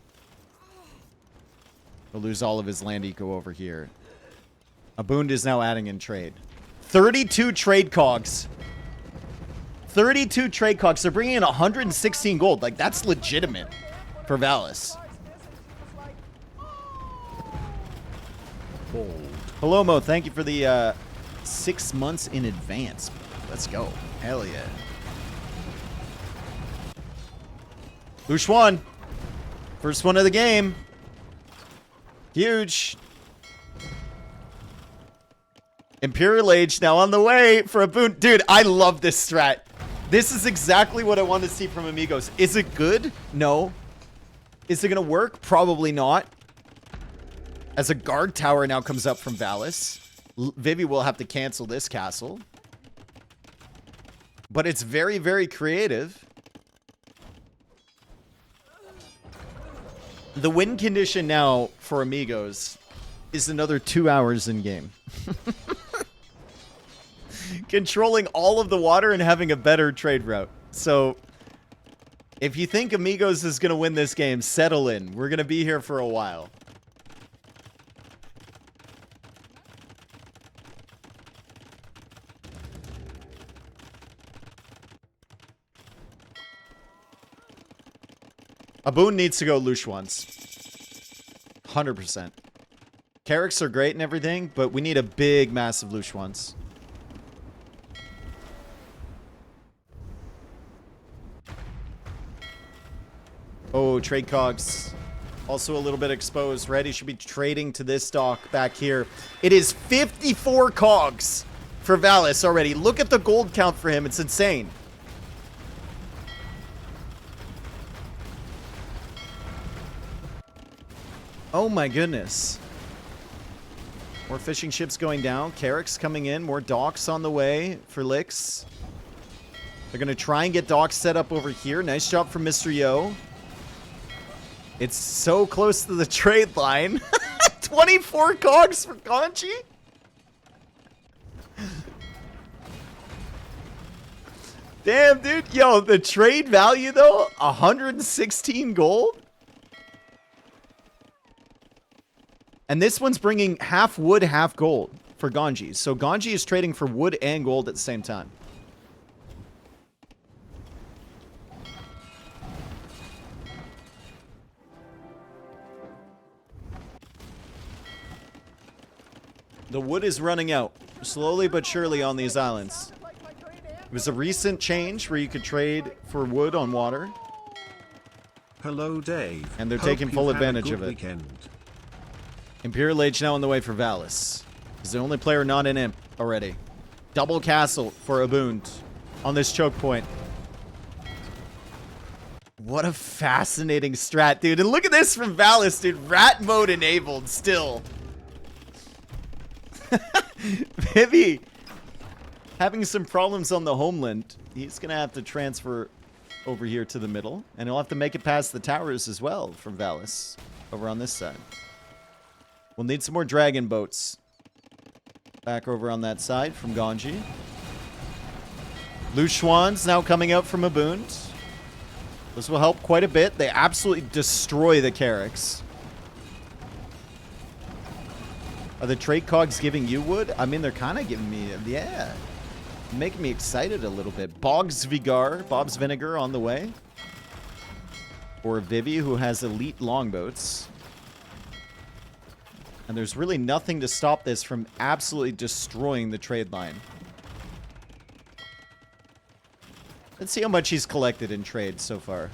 He'll lose all of his land eco over here. Abund is now adding in trade. 32 trade cogs. 32 trade cogs. They're bringing in 116 gold. Like, that's legitimate for Valas. Hello, Mo. Thank you for the 6 months in advance. Let's go. Hell yeah. Luchuan. First one of the game. Huge. Imperial Age now on the way for a boon. Dude, I love this strat. This is exactly what I want to see from Amigos. Is it good? No. Is it going to work? Probably not. As a guard tower now comes up from Valas. Vivi will have to cancel this castle. But it's very, very creative. The win condition now for Amigos is another 2 hours in game. Controlling all of the water and having a better trade route. So, if you think Amigos is going to win this game, settle in. We're going to be here for a while. Abund needs to go Luchuans. 100%. Carracks are great and everything, but we need a big, massive Luchuans. Oh, trade cogs. Also a little bit exposed. Ready should be trading to this dock back here. It is 54 cogs for Valas already. Look at the gold count for him. It's insane. Oh my goodness. More fishing ships going down. Carracks coming in. More docks on the way for Lix. They're going to try and get docks set up over here. Nice job from Mr. Yo. It's so close to the trade line. 24 cogs for Ganji? Damn, dude. Yo, the trade value, though, 116 gold? And this one's bringing half wood, half gold for Ganji. So Ganji is trading for wood and gold at the same time. The wood is running out, slowly but surely on these islands. It was a recent change where you could trade for wood on water. Hello, Dave. And they're taking full advantage of it. Weekend. Imperial Age now on the way for Valas. He's the only player not in Imp already. Double castle for Abund on this choke point. What a fascinating strat, dude. And look at this from Valas, dude. Rat mode enabled still. Vivi having some problems on the homeland. He's going to have to transfer over here to the middle. And he'll have to make it past the towers as well from Valas over on this side. We'll need some more dragon boats. Back over on that side from Ganji. Luchuans now coming out from Abund. This will help quite a bit. They absolutely destroy the Carracks. Are the trade cogs giving you wood? I mean, they're kind of giving me, yeah. Making me excited a little bit. Bob's Vinegar on the way. Or Vivi, who has elite longboats. And there's really nothing to stop this from absolutely destroying the trade line. Let's see how much he's collected in trade so far.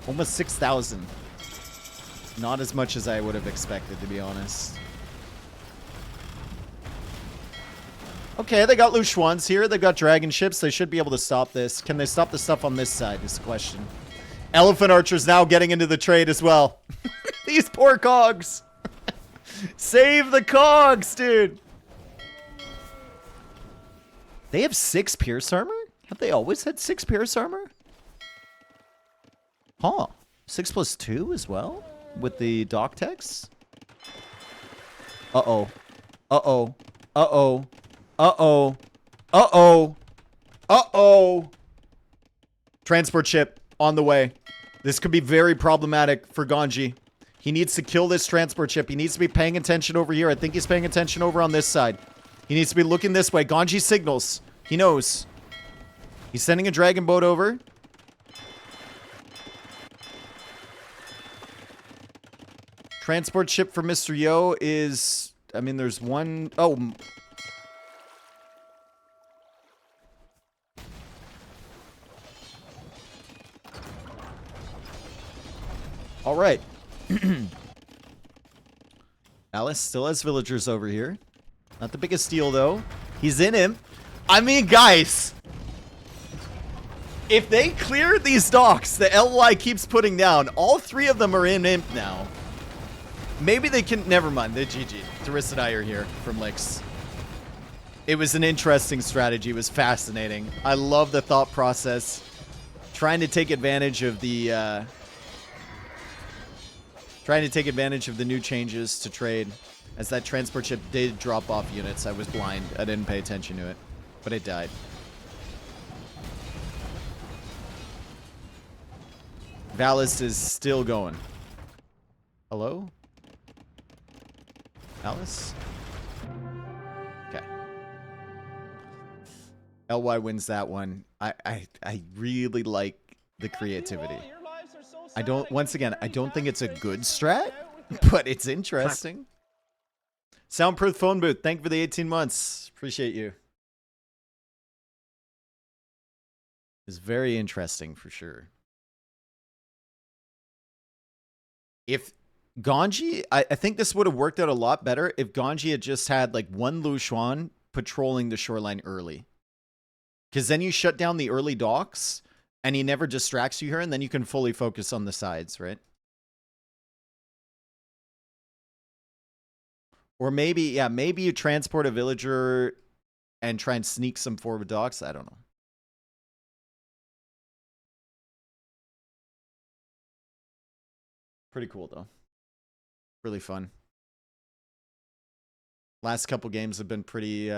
Almost 6,000. Not as much as I would have expected, to be honest. Okay, they got Lushuans here. They've got dragon ships. They should be able to stop this. Can they stop the stuff on this side is the question. Elephant archers now getting into the trade as well. These poor cogs. Save the cogs, dude. They have 6 pierce armor? Have they always had 6 pierce armor? Huh. 6+2 as well? With the dock techs? Uh-oh. Uh-oh. Uh-oh. Uh-oh. Uh-oh. Uh-oh. Transport ship on the way. This could be very problematic for Ganji. He needs to kill this transport ship. He needs to be paying attention over here. I think he's paying attention over on this side. He needs to be looking this way. Ganji signals. He knows. He's sending a dragon boat over. Transport ship for Mr. Yo is... I mean, there's one... Oh. All right. Alice still has villagers over here. Not the biggest deal, though. He's in him. I mean, guys. If they clear these docks that LY keeps putting down, all 3 of them are in imp now. Maybe they can... Never mind. The GG. Taris and I are here from Licks. It was an interesting strategy. It was fascinating. I love the thought process. Trying to take advantage of the... Trying to take advantage of the new changes to trade. As that transport ship did drop off units. I was blind. I didn't pay attention to it. But it died. Valas is still going. Hello? Valas? Okay. LY wins that one. I really like the creativity. I don't, once again, I don't think it's a good strat, but it's interesting. Soundproof phone booth, thank you for the 18 months. Appreciate you. It's very interesting for sure. If Ganji, I think this would have worked out a lot better if Ganji had just had like one Lushuan patrolling the shoreline early. Because then you shut down the early docks and he never distracts you here, and then you can fully focus on the sides, right? Or maybe, yeah, maybe you transport a villager and try and sneak some forward docks. I don't know. Pretty cool, though. Really fun. Last couple games have been pretty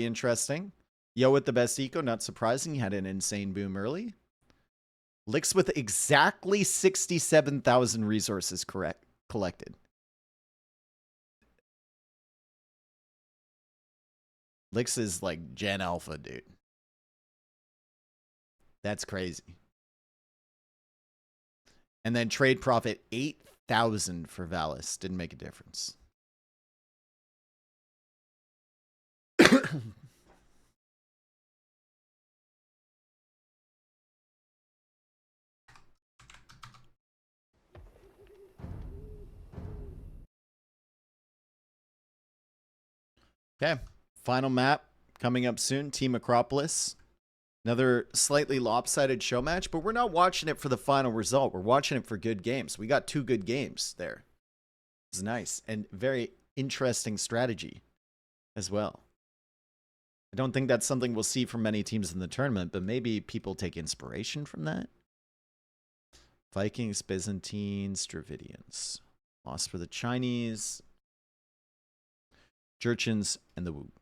interesting. Yo with the best eco, not surprising. He had an insane boom early. Licks with exactly 67,000 resources collected. Licks is like Gen Alpha, dude. That's crazy. And then trade profit 8,000 for Valas. Didn't make a difference. Okay, final map coming up soon. Team Acropolis. Another slightly lopsided show match, but we're not watching it for the final result. We're watching it for good games. We got 2 good games there. It's nice and very interesting strategy as well. I don't think that's something we'll see from many teams in the tournament, but maybe people take inspiration from that. Vikings, Byzantines, Dravidians. Lost for the Chinese. Jurchens, and the Wu.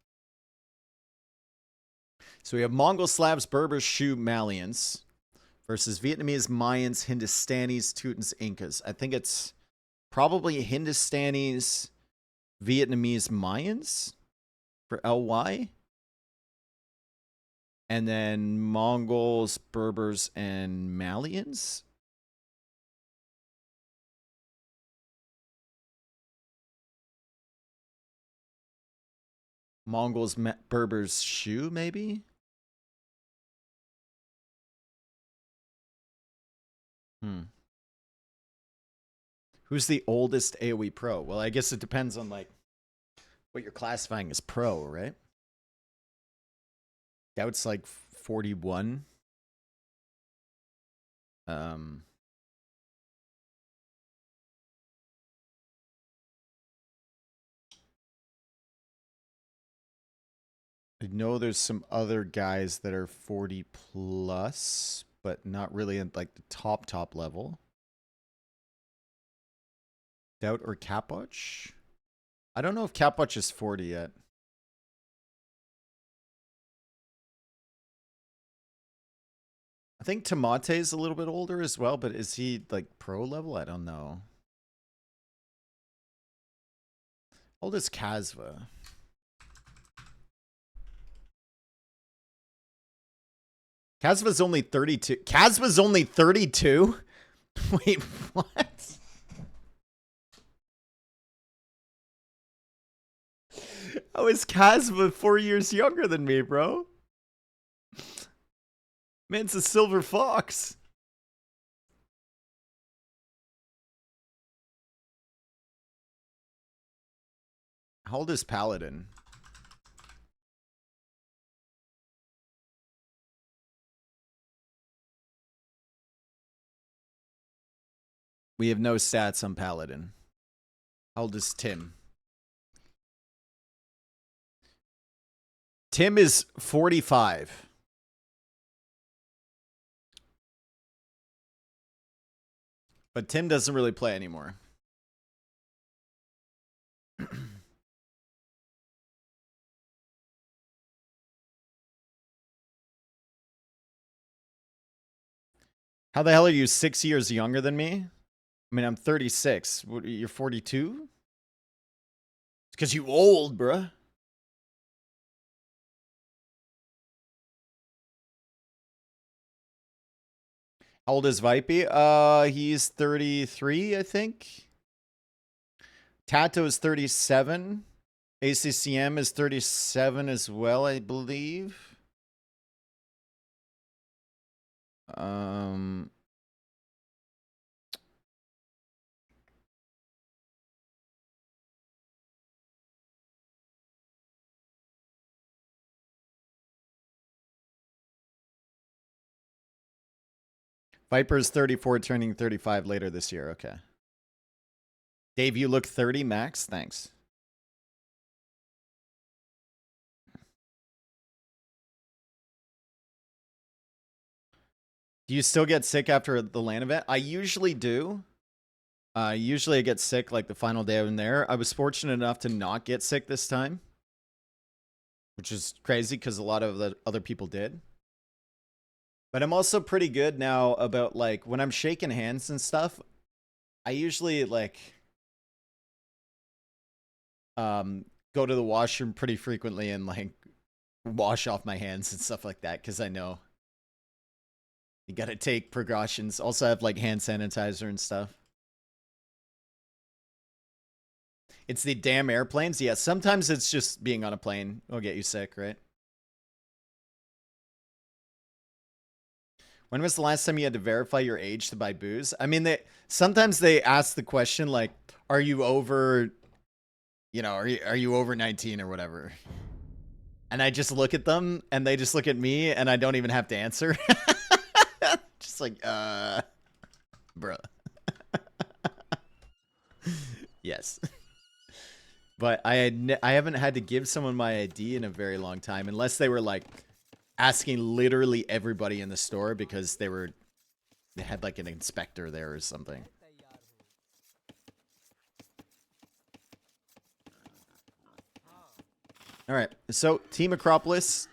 So we have Mongol, Slavs, Berbers, Shu, Malians. versus Vietnamese, Mayans, Hindustanis, Teutons, Incas. I think it's probably Hindustanis, Vietnamese, Mayans for LY. And then Mongols, Berbers, and Malians. Mongols, Berbers, Shu, maybe? Who's the oldest AoE pro? Well, I guess it depends on, like, what you're classifying as pro, right? Doubt's like 41. I know there's some other guys that are 40 plus, but not really at like the top level. Doubt or Capoch? I don't know if Capoch is 40 yet. I think Tomate is a little bit older as well, but is he like pro level? I don't know. How old is Kazva? Kazva's only 32. Kazva's only 32? Wait, what? How is Kazva 4 years younger than me, bro? Man's a silver fox. How old is Paladin? We have no stats on Paladin. How old is Tim? Tim is 45. But Tim doesn't really play anymore. How the hell are you 6 years younger than me? I mean, I'm 36. You're 42? It's because you old, bruh. How old is Vipey? He's 33, I think. Tato is 37. ACCM is 37 as well, I believe. Viper's 34, turning 35 later this year. Okay. Dave, you look 30 max. Thanks. Do you still get sick after the LAN event? I usually do. Usually I get sick like the final day I'm there. I was fortunate enough to not get sick this time, which is crazy because a lot of the other people did. But I'm also pretty good now about like when I'm shaking hands and stuff. I usually like go to the washroom pretty frequently and like wash off my hands and stuff like that because I know you gotta take precautions. Also have like hand sanitizer and stuff. It's the damn airplanes. Yeah, sometimes it's just being on a plane will get you sick, right? When was the last time you had to verify your age to buy booze? I mean, sometimes they ask the question like, "Are you over? You know, are you over 19 or whatever?" And I just look at them, and they just look at me, and I don't even have to answer. Just like, bro. Yes. But I haven't had to give someone my ID in a very long time, unless they were like asking literally everybody in the store because they had like an inspector there or something. All right, so Team Acropolis,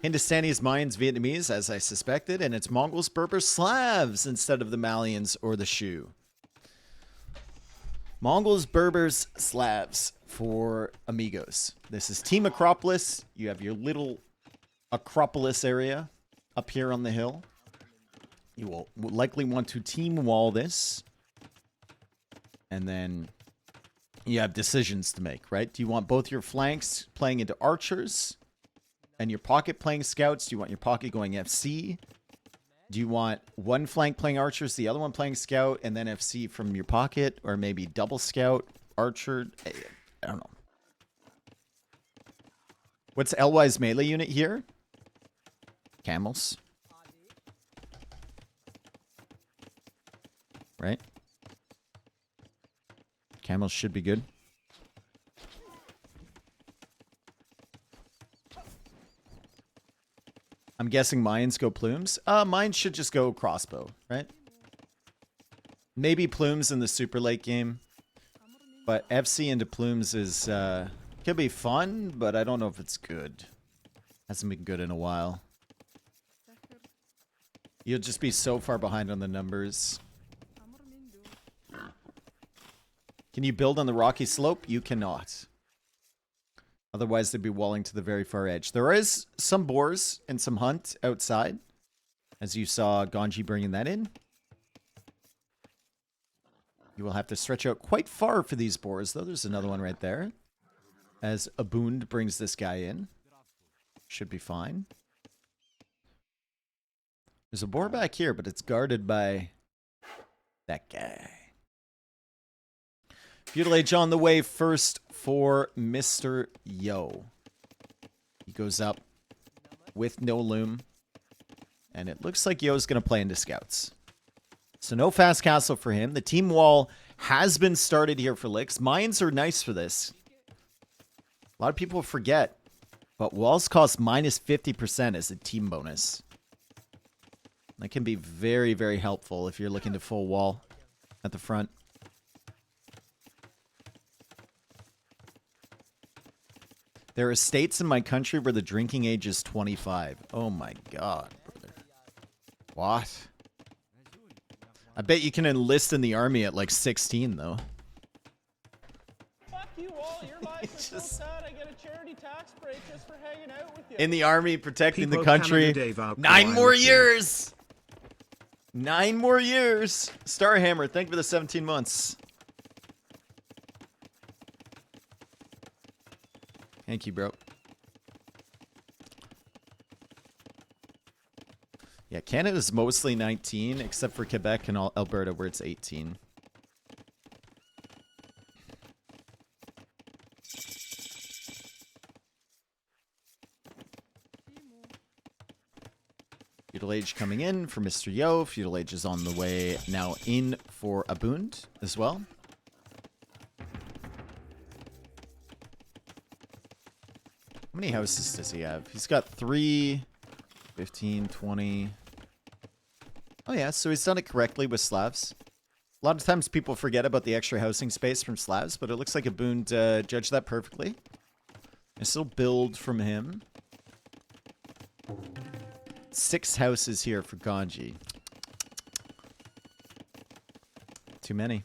Hindustanis, Mayans, Vietnamese, as I suspected, and it's Mongols, Berbers, Slavs instead of the Malians or the Shu. Mongols, Berbers, Slavs for Amigos. This is Team Acropolis. You have your little Acropolis area up here on the hill. You will likely want to team wall this. And then you have decisions to make, right? Do you want both your flanks playing into archers and your pocket playing scouts? Do you want your pocket going FC? Do you want one flank playing archers, the other one playing scout, and then FC from your pocket? Or maybe double scout, archer? I don't know. What's LY's melee unit here? Camels. Right? Camels should be good. I'm guessing Mayans go plumes. Mine should just go crossbow, right? Maybe plumes in the super late game. But FC into plumes is could be fun, but I don't know if it's good. Hasn't been good in a while. You'll just be so far behind on the numbers. Can you build on the rocky slope? You cannot. Otherwise, they'd be walling to the very far edge. There is some boars and some hunt outside. As you saw Ganji bringing that in. You will have to stretch out quite far for these boars, though. There's another one right there. As Abund brings this guy in. Should be fine. There's a boar back here, but it's guarded by that guy. Feudal Age on the way first for Mr. Yo. He goes up with no loom. And it looks like Yo's going to play into scouts. So no fast castle for him. The team wall has been started here for Licks. Mines are nice for this. A lot of people forget. But walls cost minus 50% as a team bonus. That can be very, very helpful if you're looking to full wall at the front. There are states in my country where the drinking age is 25. Oh my god, brother. What? I bet you can enlist in the army at like 16, though. Fuck you all. Your lives are so sad. I get a charity tax break just for hanging out with you. In the army, protecting People the country. Canada, 9 more years! 9 more years! Starhammer, thank you for the 17 months. Thank you, bro. Yeah, Canada's mostly 19, except for Quebec and Alberta, where it's 18. Feudal Age coming in for Mr. Yo. Feudal Age is on the way now in for Abund as well. How many houses does he have? He's got 3, 15, 20. Oh yeah, so he's done it correctly with Slavs. A lot of times people forget about the extra housing space from Slavs, but it looks like Abund judged that perfectly. Nice little build from him. 6 houses here for Ganji. Too many.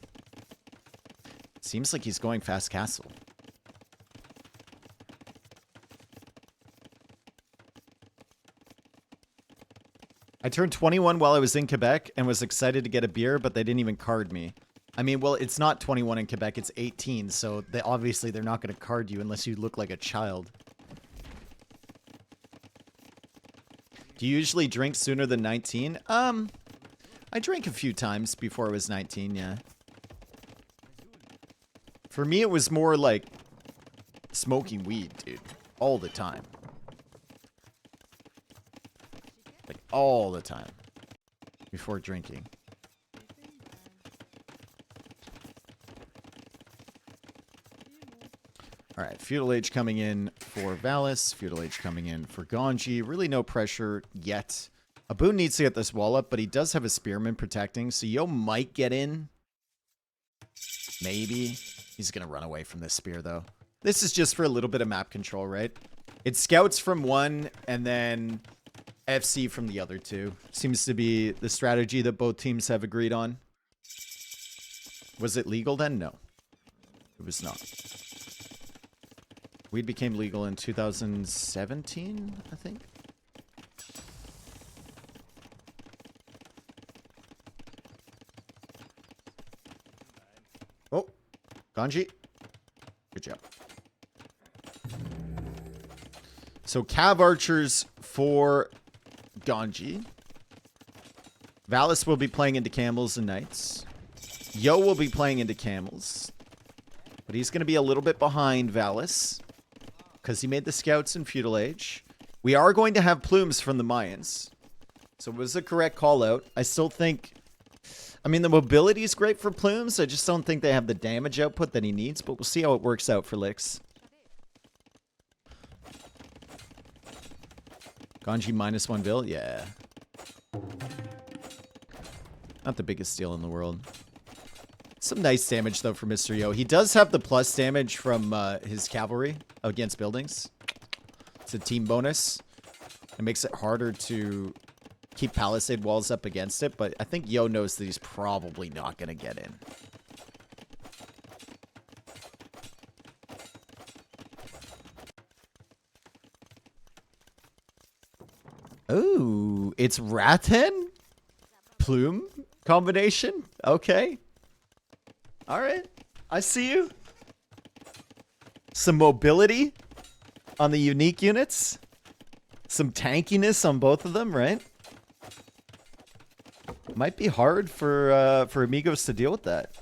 Seems like he's going fast castle. I turned 21 while I was in Quebec and was excited to get a beer, but they didn't even card me. I mean, well, it's not 21 in Quebec, it's 18, so obviously they're not going to card you unless you look like a child. Do you usually drink sooner than 19? I drank a few times before I was 19, yeah. For me, it was more like smoking weed, dude. All the time. Like, all the time. Before drinking. Alright, Feudal Age coming in for Valas. Feudal Age coming in for Ganji. Really no pressure yet. Abu needs to get this wall up, but he does have a spearman protecting, so Yo might get in. Maybe. He's going to run away from this spear, though. This is just for a little bit of map control, right? It's scouts from one and then FC from the other two. Seems to be the strategy that both teams have agreed on. Was it legal then? No. It was not. Weed became legal in 2017, I think. Oh, Ganji. Good job. So Cav Archers for Ganji. Valas will be playing into Camels and Knights. Yo will be playing into Camels. But he's going to be a little bit behind Valas. Because he made the Scouts in Feudal Age. We are going to have Plumes from the Mayans. So it was a correct call out. I still think... I mean, the mobility is great for Plumes. I just don't think they have the damage output that he needs. But we'll see how it works out for Licks. Ganji -1 bill? Yeah. Not the biggest deal in the world. Some nice damage, though, for Mr. Yo. He does have the plus damage from his cavalry against buildings. It's a team bonus. It makes it harder to keep palisade walls up against it, but I think Yo knows that he's probably not going to get in. Ooh, it's Rattan? Plume combination? Okay. Alright. I see you. Some mobility on the unique units. Some tankiness on both of them, right? Might be hard for Amigos to deal with that.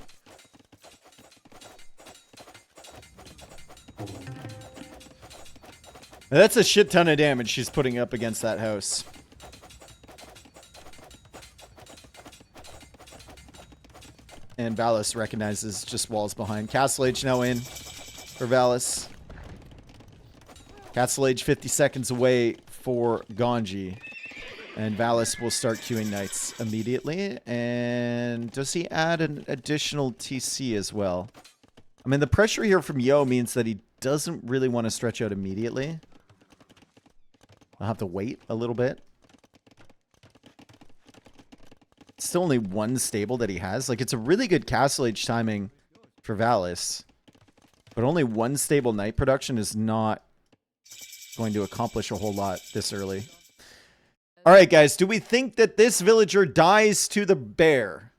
Now, that's a shit ton of damage she's putting up against that house. And Valas recognizes just walls behind. Castle Age now in for Valas. Castle Age 50 seconds away for Ganji. And Valas will start queuing Knights immediately. And does he add an additional TC as well? I mean, the pressure here from Yo means that he doesn't really want to stretch out immediately. I'll have to wait a little bit. It's still only one stable that he has. Like, it's a really good Castle Age timing for Valas. But only one stable Knight production is not going to accomplish a whole lot this early. Alright, guys. Do we think that this villager dies to the bear?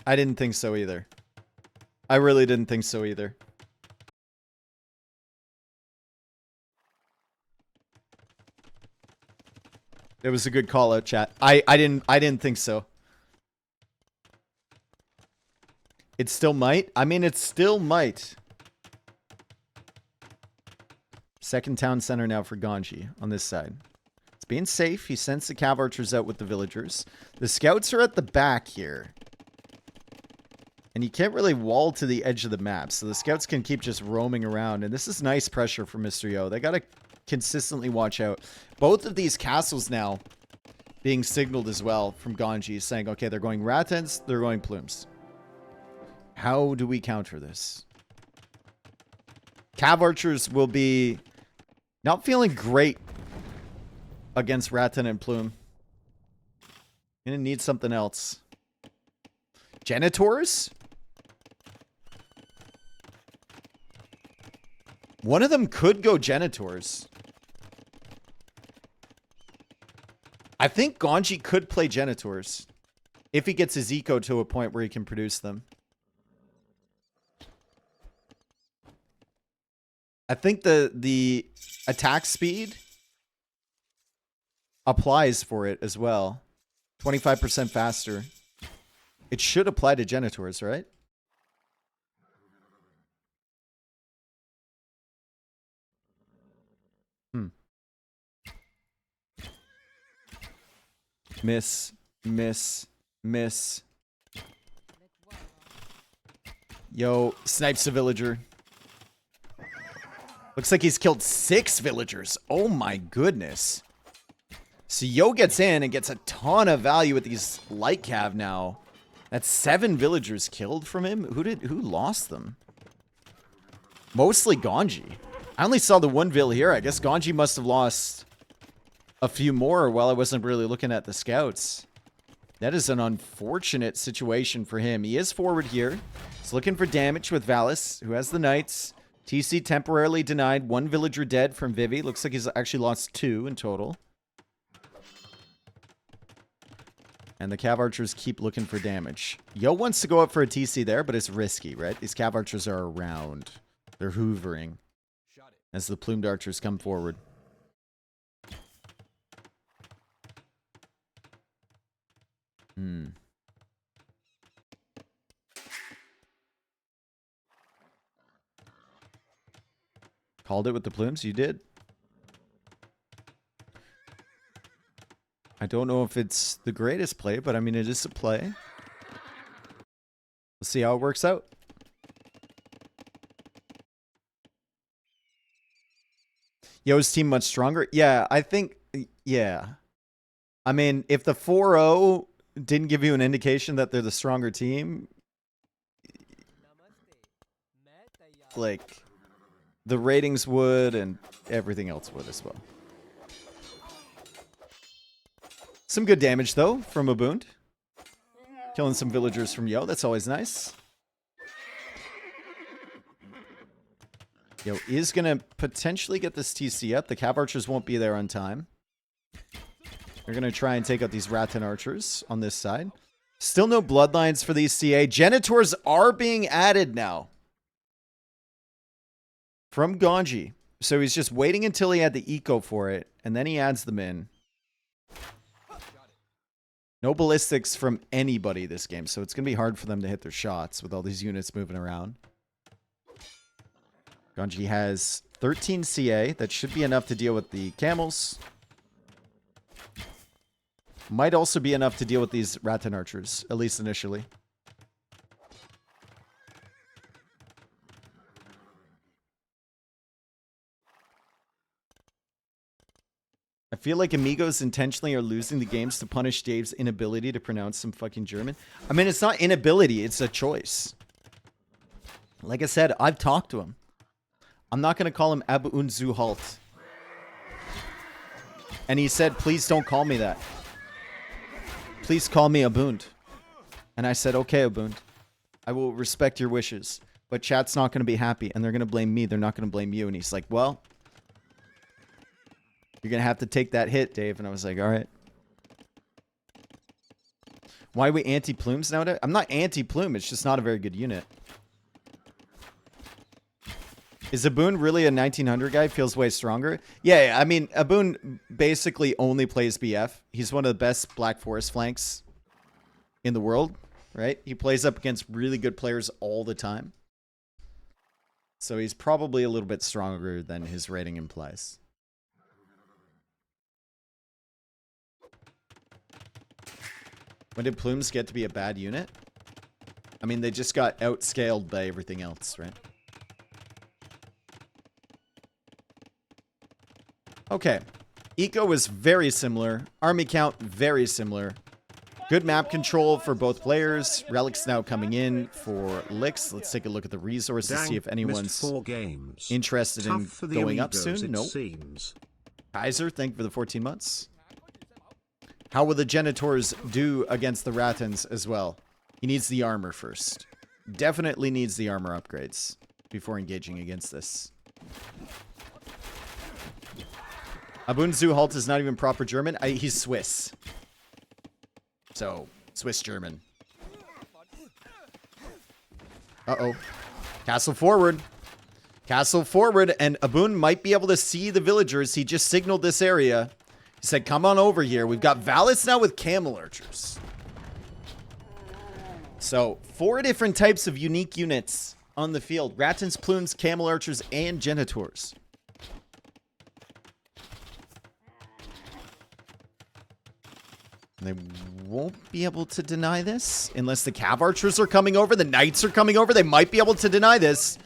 I didn't think so either. I really didn't think so either. It was a good call out, chat. I didn't think so. It still might. I mean, it still might. Second town center now for Ganji on this side. It's being safe. He sends the cav archers out with the villagers. The scouts are at the back here. And you can't really wall to the edge of the map. So the scouts can keep just roaming around. And this is nice pressure for Mr. Yo. They got to consistently watch out. Both of these castles now being signaled as well from Ganji, saying, okay, they're going Rattans, they're going Plumes. How do we counter this? Cav archers will be not feeling great against Rattan and Plume. Gonna need something else. Genitors? One of them could go Genitors. I think Ganji could play Genitors if he gets his eco to a point where he can produce them. I think the attack speed applies for it as well. 25% faster. It should apply to Genitors, right? Miss. Yo, snipes a villager. Looks like he's killed 6 villagers. Oh my goodness. So Yo gets in and gets a ton of value with these light cav now. That's 7 villagers killed from him. Who lost them? Mostly Ganji. I only saw the 1 vill here. I guess Ganji must have lost a few more while I wasn't really looking at the scouts. That is an unfortunate situation for him. He is forward here. He's looking for damage with Valas, who has the knights. TC temporarily denied. 1 villager dead from Vivi. Looks like he's actually lost 2 in total. And the Cav Archers keep looking for damage. Yo wants to go up for a TC there, but it's risky, right? These Cav Archers are around. They're hoovering as the Plumed Archers come forward. Called it with the plumes? You did? I don't know if it's the greatest play, but I mean, it is a play. Let's see how it works out. Yo's team much stronger? Yeah, I think, yeah. I mean, if the 4-0 didn't give you an indication that they're the stronger team, like, the ratings would and everything else would as well. Some good damage, though, from Abund. Killing some villagers from Yo. That's always nice. Yo is going to potentially get this TC up. The Cav Archers won't be there on time. They're going to try and take out these Rattan Archers on this side. Still no bloodlines for these CA. Genitors are being added now. From Ganji. So he's just waiting until he had the eco for it. And then he adds them in. No ballistics from anybody this game, so it's going to be hard for them to hit their shots with all these units moving around. Ganji has 13 CA. That should be enough to deal with the camels. Might also be enough to deal with these Rattan Archers, at least initially. I feel like Amigos intentionally are losing the games to punish Dave's inability to pronounce some fucking German. I mean, it's not inability, it's a choice. Like I said, I've talked to him. I'm not going to call him Abu Unzu Halt. And he said, please don't call me that. Please call me Abund. And I said, okay, Abund. I will respect your wishes. But chat's not going to be happy, and they're going to blame me. They're not going to blame you. And he's like, well, you're going to have to take that hit, Dave. And I was like, all right. Why are we anti-plumes nowadays? I'm not anti-plume. It's just not a very good unit. Is Abun really a 1900 guy? Feels way stronger. Yeah, I mean, Abun basically only plays BF. He's one of the best Black Forest flanks in the world, right? He plays up against really good players all the time. So he's probably a little bit stronger than his rating implies. When did Plumes get to be a bad unit? I mean, they just got outscaled by everything else, right? Okay. Eco is very similar. Army count, very similar. Good map control for both players. Relics now coming in for Licks. Let's take a look at the resources, see if anyone's 4 games. interested in going up Amigos, soon. Nope. Seems. Kaiser, thank you for the 14 months. How will the Genitors do against the Rattans as well? He needs the armor first. Definitely needs the armor upgrades before engaging against this. Abunzu Halt is not even proper German. He's Swiss. So, Swiss German. Uh-oh. Castle forward. Castle forward, and Abun might be able to see the villagers. He just signaled this area. He said, come on over here. We've got Valas now with Camel Archers. So, 4 different types of unique units on the field. Rattans, Plumes, Camel Archers, and Genitors. They won't be able to deny this unless the Cav Archers are coming over. The Knights are coming over. They might be able to deny this.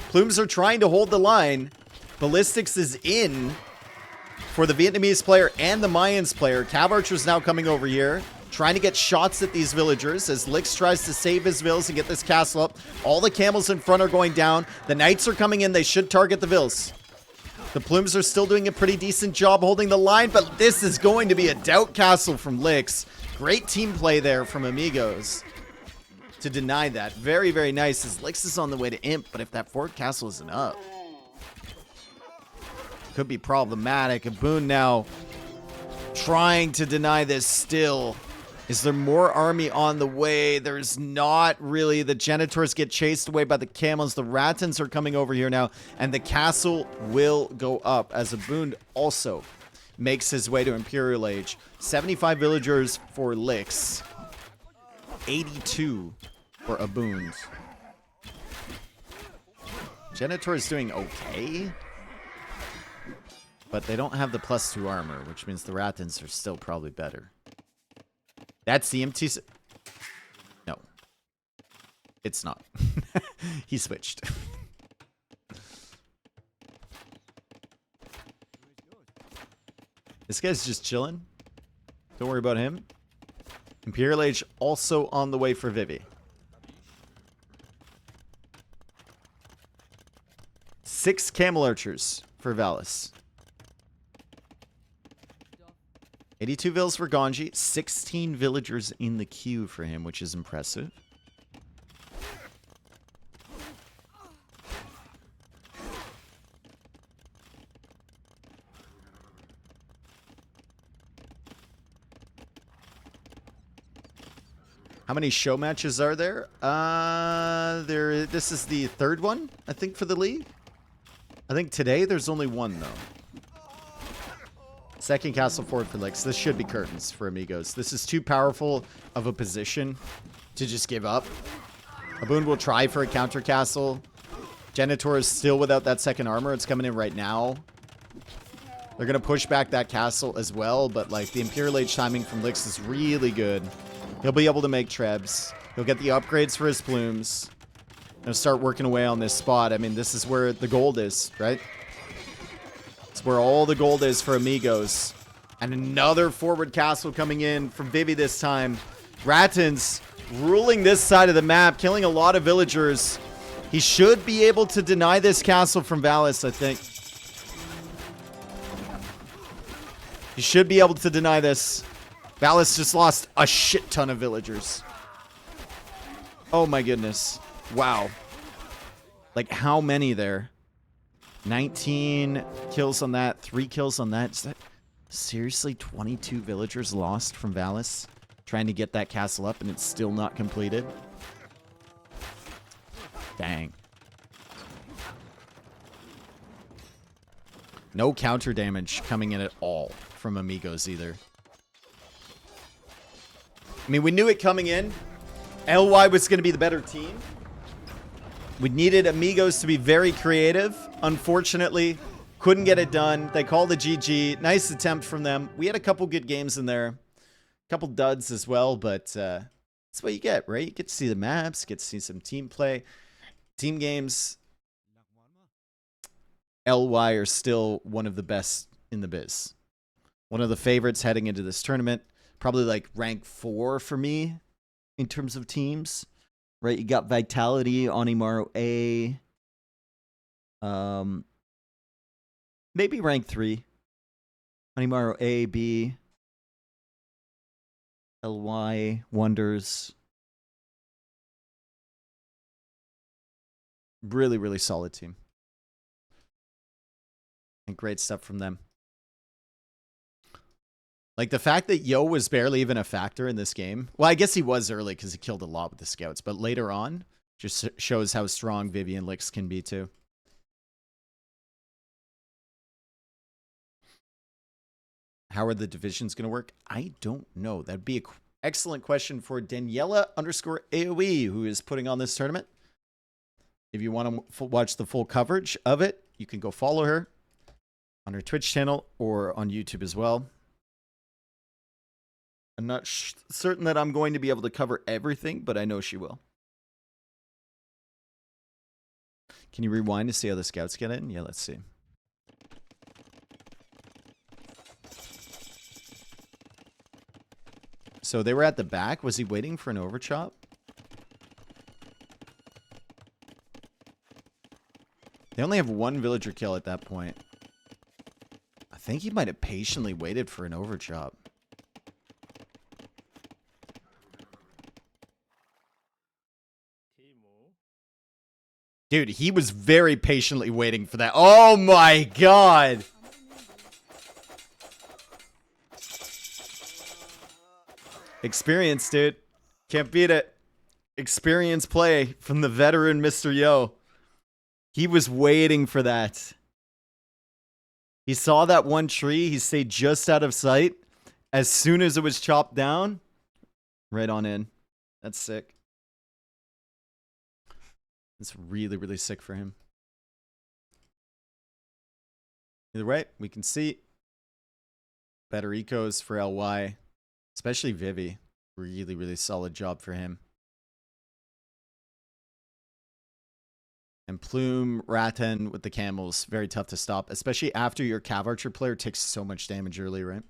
Plumes are trying to hold the line. Ballistics is in for the Vietnamese player and the Mayans player. Cav Archers now coming over here. trying to get shots at these villagers as Lix tries to save his vills and get this castle up. All the camels in front are going down. The knights are coming in. They should target the vills. The plumes are still doing a pretty decent job holding the line, but this is going to be a doubt castle from Lix. Great team play there from Amigos to deny that. Very, very nice as Lix is on the way to imp, but if that fort castle isn't up, could be problematic. A Boon now trying to deny this still. Is there more army on the way? There's not really. The Genitors get chased away by the camels. The Rattans are coming over here now, and the castle will go up as a Boon also makes his way to Imperial Age. 75 villagers for Lix. 82 for Aboons. Genitor is doing okay, but they don't have the +2 armor, which means the Rattans are still probably better. That's the MT. No, it's not. He switched. This guy's just chilling. Don't worry about him. Imperial Age also on the way for Vivi. 6 camel archers for Valas. 82 vills for Ganji. 16 villagers in the queue for him, which is impressive. How many show matches are there? This is the 3rd one, I think, for the league. I think today there's only one, though. 2nd castle forward for Lix. This should be curtains for Amigos. This is too powerful of a position to just give up. Aboon will try for a counter castle. Genitor is still without that 2nd armor. It's coming in right now. They're going to push back that castle as well, but like the Imperial Age timing from Lix is really good. He'll be able to make trebs. He'll get the upgrades for his plumes. He'll start working away on this spot. I mean, this is where the gold is, right? It's where all the gold is for Amigos. And another forward castle coming in from Vivi this time. Rattans ruling this side of the map, killing a lot of villagers. He should be able to deny this castle from Valas, I think. He should be able to deny this. Valas just lost a shit ton of villagers. Oh my goodness. Wow. Like, how many there? 19 kills on that. 3 kills on that. Is that seriously 22 villagers lost from Valas? Trying to get that castle up and it's still not completed? Dang. No counter damage coming in at all from Amigos either. I mean, we knew it coming in. LY was going to be the better team. We needed Amigos to be very creative. Unfortunately, couldn't get it done. They called a GG. Nice attempt from them. We had a couple good games in there. A couple duds as well, but that's what you get, right? You get to see the maps, get to see some team play. Team games. LY are still one of the best in the biz. One of the favorites heading into this tournament. Probably like rank 4 for me in terms of teams, right? You got Vitality, Onimaru A. Maybe rank 3. Onimaru A, B. LY, Wonders. Really, really solid team. And great stuff from them. Like, the fact that Yo was barely even a factor in this game. Well, I guess he was early because he killed a lot with the scouts. But later on, just shows how strong Vivi and Lix can be, too. How are the divisions going to work? I don't know. That'd be an excellent question for Daniela_AOE, who is putting on this tournament. If you want to watch the full coverage of it, you can go follow her on her Twitch channel or on YouTube as well. I'm not certain that I'm going to be able to cover everything, but I know she will. Can you rewind to see how the scouts get in? Yeah, let's see. So they were at the back. Was he waiting for an overchop? They only have one villager kill at that point. I think he might have patiently waited for an overchop. Dude, he was very patiently waiting for that. Oh my god! Experience, dude. Can't beat it. Experience play from the veteran Mr. Yo. He was waiting for that. He saw that one tree. He stayed just out of sight. As soon as it was chopped down, right on in. That's sick. That's really, really sick for him. Either way, we can see better ecos for LY, especially Vivi. Really, really solid job for him. And Plume, Rattan with the camels, very tough to stop, especially after your Cav Archer player takes so much damage early, right?